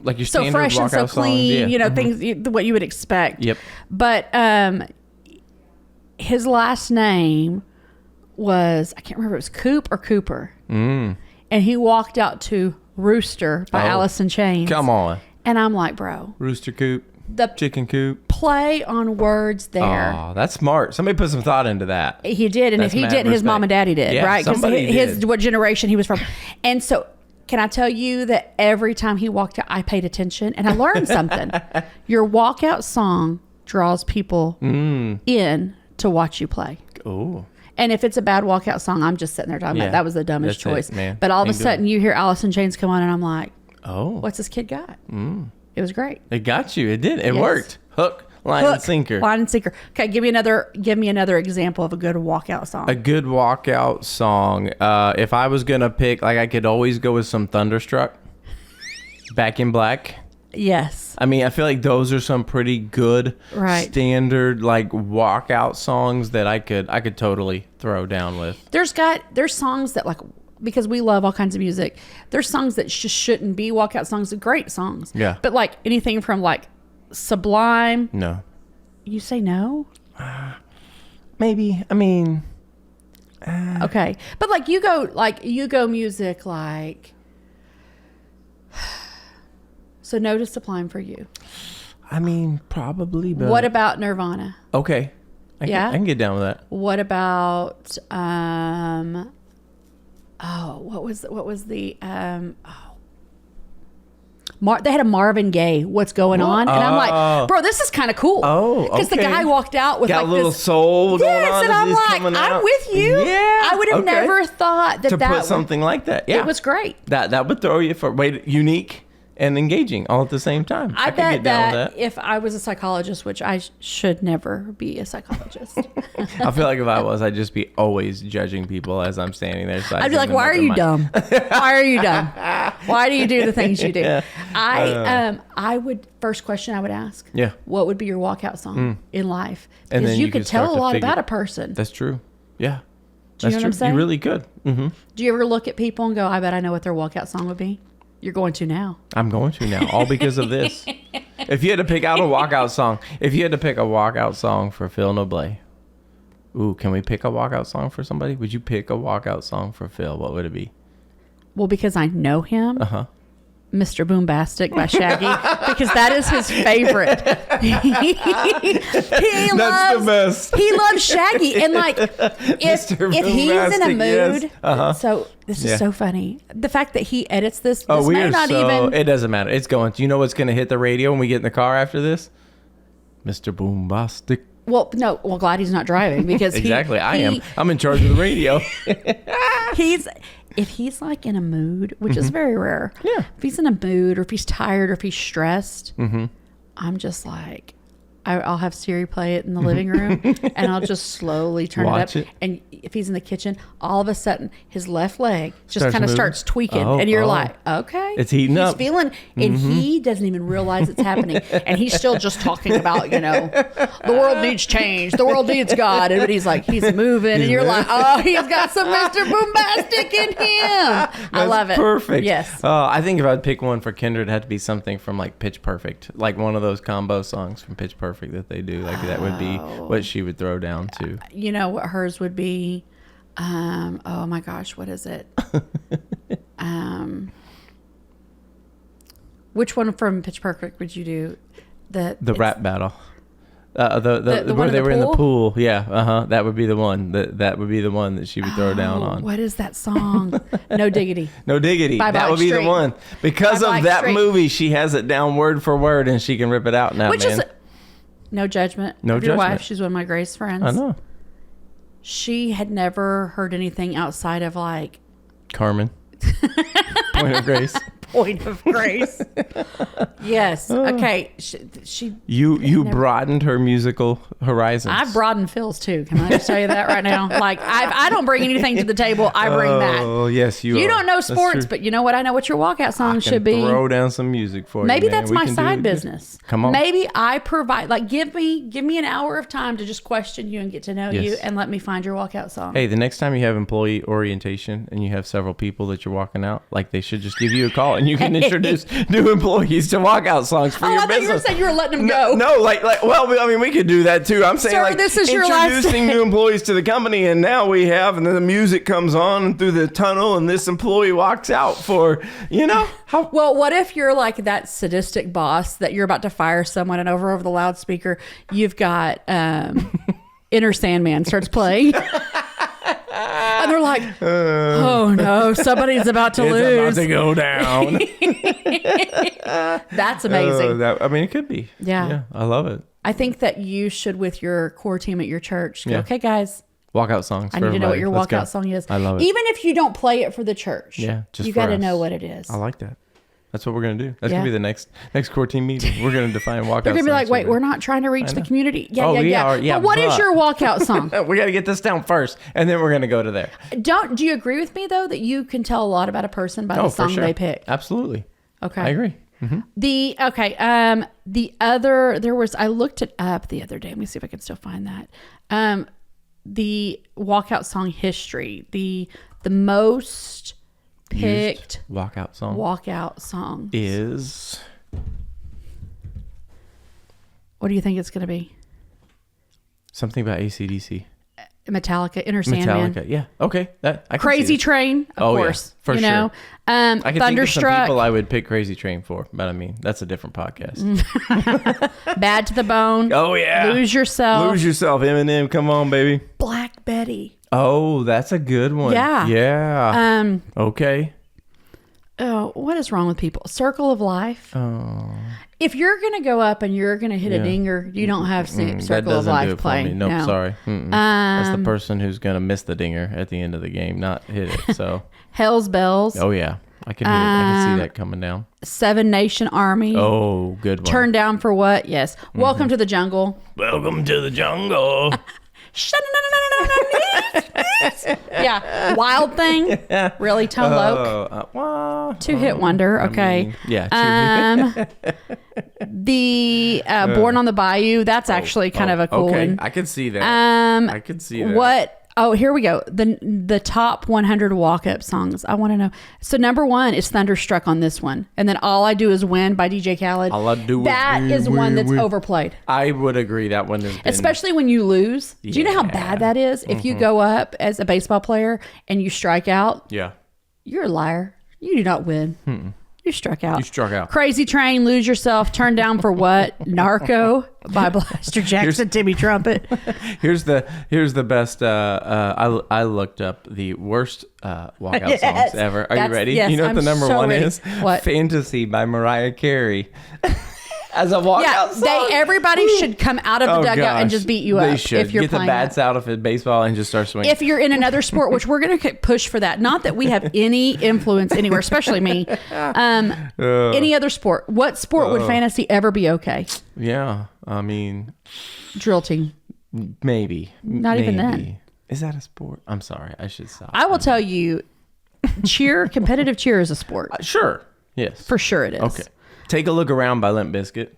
Like your so standard fresh and so walkout clean, songs. Yeah. things, what you would expect. Yep. But his last name was, I can't remember, it was Coop or Cooper. And he walked out to Rooster by Alice in Chains. Come on. And I'm like, bro, Rooster coop. the Chicken coop. play on words there. Oh, that's smart. Somebody put some thought into that. He did. And That's if he mad didn't, his mom respect. and daddy did, Yeah, right? Because somebody his did. what generation he was from. And so, can I tell you that every time he walked out, I paid attention and I learned something. Your walkout song draws people in to watch you play. Oh. And if it's a bad walkout song, I'm just sitting there talking Yeah, about that was the dumbest that's it, choice. man. But all of a Ain't doing sudden, it. you hear Alice in Chains come on, and I'm like, Oh. what's this kid got? It was great. It got you. It did. It Yes. worked. Hook, line, and sinker. Line and sinker. Okay, give me another example of a good walkout song. A good walkout song. If I was gonna pick, like, I could always go with some Thunderstruck. Back in Black. Yes. I mean, I feel like those are some pretty good, Right. standard, like, walkout songs that I could totally throw down with. There's songs that, like, because we love all kinds of music, there's songs that just shouldn't be walkout songs. They're great songs. Yeah. But like anything from like Sublime, No. you say no? Maybe. I mean, Okay. But like you go music like so no to Sublime for you. probably. But What about Nirvana? Okay. I can get down with that. What about what was the they had a Marvin Gaye "What's Going On," and I'm like, bro, this is kind of cool. Oh, because the okay. guy walked out with Got like a little this, soul going yes, on. and as I'm he's like, coming I'm out. with you. Yeah. I would have okay. never thought to that put something like that. Yeah, It was great. That would throw you for unique and engaging all at the same time. I could bet get down that with if I was a psychologist, which I should never be a psychologist, that. I feel like if I was, I'd just be always judging people as I'm standing there. So I'd be like, "Why are you dumb? Why are you dumb? Why do you do the things you do?" Yeah. I would first question I would ask, Yeah. what would be your walkout song in life? And Because then you you could could start tell a to lot figure- about a person. That's true. Yeah. Do you know That's what true. I'm saying? You really could. Mm-hmm. Do you ever look at people and go, "I bet I know what their walkout song would be"? You're going to now. I'm going to now, all because of this. If you had to pick out a walkout song, for Phil Noble, ooh, can we pick a walkout song for somebody? Would you pick a walkout song for Phil? What would it be? Well, because I know him. Uh huh. Mr. Boombastic by Shaggy because that is his favorite. The best. He loves Shaggy, and like if he's in a mood, yes. So this is so funny. The fact that he edits this Oh, we may are not so. even. It doesn't matter. It's going. Do you know what's going to hit the radio when we get in the car after this? Mr. Boombastic. Well, no. Well, glad he's not driving because exactly. I am. I'm in charge of the radio. If he's like in a mood, which is very rare. Yeah. If he's in a mood, or if he's tired, or if he's stressed, I'm just like, I'll have Siri play it in the living room, and I'll just slowly turn Watch it up. it. And if he's in the kitchen, all of a sudden his left leg just Starts kind of moving. starts tweaking, and you're like, okay, It's heating he's up. feeling, and he doesn't even realize it's happening, and he's still just talking about, the world needs change, the world needs God, and he's like, he's moving, and you're like, oh, he's got some Mr. Boombastic in him. I love it. Perfect. Yes. I think if I'd pick one for Kendra, it'd have to be something from like Pitch Perfect, like one of those combo songs from Pitch Perfect that they do. Like that would be what she would throw down to. You know what hers would be? Oh my gosh, what is it? Which one from Pitch Perfect would you do? The rap battle. The one where they were in the pool? pool. Yeah. That would be the one. That would be the one that she would throw down on. What is that song? No Diggity. No Diggity. By That Black would be Street. the one. Because By of Black that Street. movie, she has it down word for word, and she can rip it out now, Which man. is no judgment. No of your judgment. wife. She's one of my greatest friends. I know. She had never heard anything outside of like Carmen. Point of Grace. Point of Grace. Yes. Okay. She You broadened her musical horizons. I've broadened Phil's too. Can I just tell you that right now? Like I don't bring anything to the table. I bring that. Oh yes, you. You are. don't know That's sports, true. but you know what? I know what your walkout song I should can be. Throw down some music for Maybe you. Man. that's We my can do side it. business. Come on. Maybe I provide. Like give me an hour of time to just question you and get to know you, Yes. and let me find your walkout song. Hey, the next time you have employee orientation and you have several people that you're walking out, like they should just give you a call and you can introduce new employees to walkout songs for Oh, your I thought business. you were saying you were letting them go. No, well, I mean, we could do that too. I'm saying, Sir, like, this is your last introducing day. new employees to the company, and now we have, and then the music comes on through the tunnel, and this employee walks out for, how. Well, what if you're like that sadistic boss that you're about to fire someone, and over the loudspeaker you've got Inner Sandman starts playing. And they're like, oh no, somebody's about to It's lose. about to go down. That's amazing. I mean, it could be. Yeah. I love it. I think that you should, with your core team at your church, go, Yeah. okay, guys, Walkout songs. I need to know what your walkout song is. I love it. Even if you don't play it for the church, Yeah, just you for got to us. know what it is. I like that. That's what we're gonna do. That's Yeah. gonna be the next core team meeting. We're gonna define walkout. They're gonna be like, songs. wait, we're not trying to reach the community. Yeah, Oh, yeah, we yeah. are. Yeah, But what is but- your walkout song? We got to get this down first, and then we're gonna go to there. Do you agree with me though that you can tell a lot about a person by the Oh, for song sure. they pick? Absolutely. Okay. I agree. The other I looked it up the other day. Let me see if I can still find that. The walkout song history, the most picked Walkout song walkout song. is What do you think it's going to be? something about AC/DC. Metallica, Inner Sandman. Metallica. Yeah. Okay. That I can see Crazy this. Train, of Oh, yeah, course. for you know, I can think of some Thunderstruck, people I would pick Crazy Train for, but I mean that's a different podcast. Bad to the Bone. Oh yeah. Lose Yourself. Lose Yourself, Eminem. Come on, baby. Black Betty. Oh, that's a good one. Yeah. Yeah. Okay. Oh, what is wrong with people? Circle of Life. Oh. If you're going to go up and you're going to hit a dinger, you don't have That Circle of doesn't do Life it for me. playing. Nope, No. sorry. That's the person who's gonna miss the dinger at the end of the game, not hit it. So, Hell's Bells. oh yeah, I can hear it. I can see that coming down. Seven Nation Army. Oh, good one. Turn Down for What? Yes. Welcome to the Jungle. Welcome to the jungle. Yeah. Wild Thing. Really, Tone Loc. Well, Two-hit wonder. Okay. mean, yeah. The Born on the Bayou. That's actually kind of a cool okay. one. I can see that. I can see that. What? Oh, here we go. The top 100 walk-up songs. I want to know. So number 1 is Thunderstruck on this one. And then All I Do Is Win by DJ Khaled. All I do is That win, is win, one that's win. overplayed. I would agree that one has been. Especially when you lose. Do you know how Yeah. bad that is? If you go up as a baseball player and you strike out, Yeah. you're a liar. You do not win. You You struck out. You struck out. Crazy Train, Lose Yourself, Turned Down for What? Narco by Blaster Jackson, Timmy Trumpet. Here's the best. I looked up the worst walkout songs ever. Are you ready? Yes, you know what the number one ready. is? What? Fantasy by Mariah Carey. As a walkout song. Everybody should come out of the dugout and just beat you up. They should. If you're Get the playing bats out of it, baseball, and just start swinging. If you're in another sport, which we're going to push for that, not that we have any influence anywhere, especially me. Any other sport? What sport would fantasy ever be okay? Yeah, I mean, drill team. Maybe. Not even then. Is that a sport? I'm sorry. I should stop. I will tell you, competitive cheer is a sport. Sure. Yes. For sure it is. Okay. Take a Look Around by Limp Bizkit.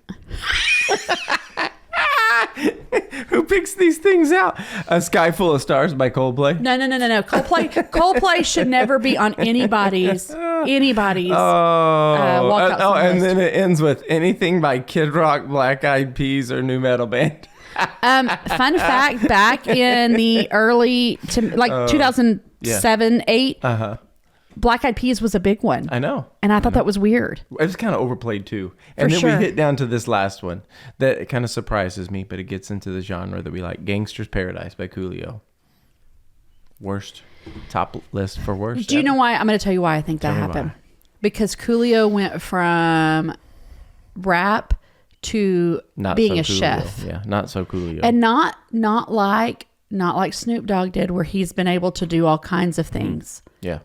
Who picks these things out? A Sky Full of Stars by Coldplay. No. Coldplay should never be on anybody's walkout song and list. then it ends with anything by Kid Rock, Black Eyed Peas, or New Metal Band. Fun fact: back in the early 2007, 8. Black Eyed Peas was a big one. I know. And I thought that was weird. It was kind of overplayed too. And then we hit down to this last one that kind of surprises me, but it gets into the genre that we like. Gangster's Paradise by Coolio. Worst. Top list for worst. Do you know why? I'm going to tell you why I think that happened. Because Coolio went from rap to being a chef. Yeah, not so Coolio. And not like Snoop Dogg did, where he's been able to do all kinds of things. Yeah.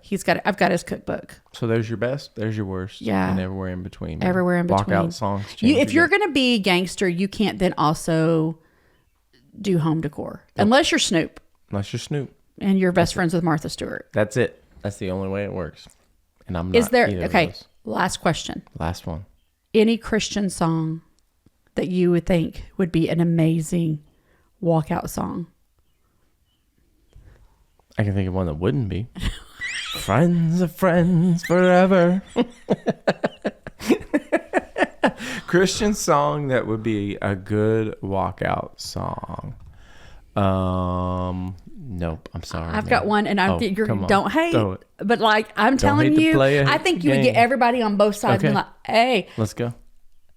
I've got his cookbook. So there's your best, there's your worst. Yeah. And everywhere in between. Man. Everywhere in between. Walkout songs. If you're going to be gangster, you can't then also do home decor. Nope. Unless you're Snoop. Unless you're Snoop. And you're best friends with Martha Stewart. That's it. That's the only way it works. And I'm not. Is there, either of okay, those. last question. Last one. Any Christian song that you would think would be an amazing walkout song? I can think of one that wouldn't be. Friends of friends forever. Christian song that would be a good walkout song. Nope. I'm sorry. I've got one, and don't hate, but like I'm telling you, I think you would get everybody on both sides. Okay. And like, hey, let's go.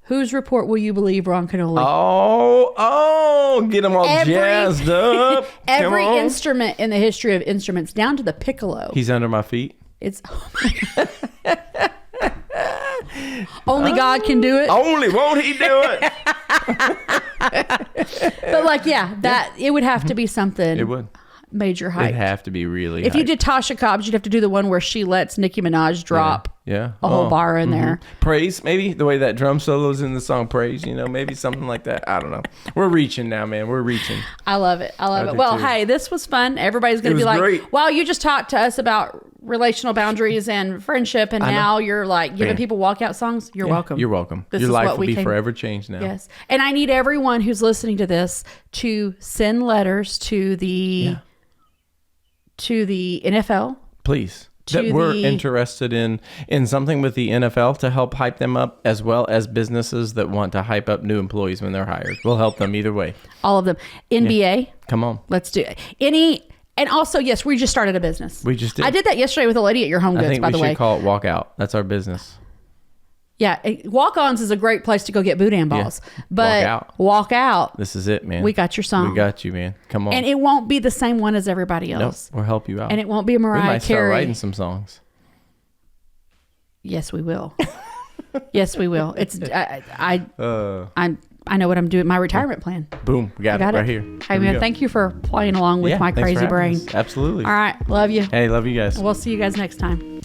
Whose report will you believe, Ron Canoli? Oh, get them all jazzed up. Every instrument in the history of instruments, down to the piccolo. He's under my feet. It's only God can do it. Only won't he do it? But like, it would have to be something. It would. Major hype. It'd have to be really. If you did Tasha Cobbs, you'd have to do the one where she lets Nicki Minaj drop a whole bar in there. Praise, maybe the way that drum solo's in the song Praise, maybe something like that. I don't know. We're reaching now, man. We're reaching. I love it. Well, hey, this was fun. Everybody's going to be like, great. Wow, you just talked to us about relational boundaries and friendship, and now you're like giving people walkout songs. You're welcome. You're welcome. Your life will be forever changed now. Yes. And I need everyone who's listening to this to send letters to the NFL. Please. That we're interested in something with the NFL to help hype them up, as well as businesses that want to hype up new employees when they're hired. We'll help them either way. All of them. NBA. Yeah. Come on. Let's do it. And also, yes, we just started a business. We just did. I did that yesterday with a lady at your Home Goods, by the way. We should call it Walkout. That's our business. Yeah, walk-ons is a great place to go get boudin balls. Yeah. But walk out. This is it, man. We got your song. We got you, man. Come on. And it won't be the same one as everybody else. Nope, we'll help you out. And it won't be a Mariah Carey. We might start writing some songs. Yes, we will. Yes, we will. It's I know what I'm doing. My retirement plan. Boom. We got it right here. Hey, man, thank you for playing along with my crazy brain. Absolutely. All right. Love you. Hey, love you guys. We'll see you guys next time.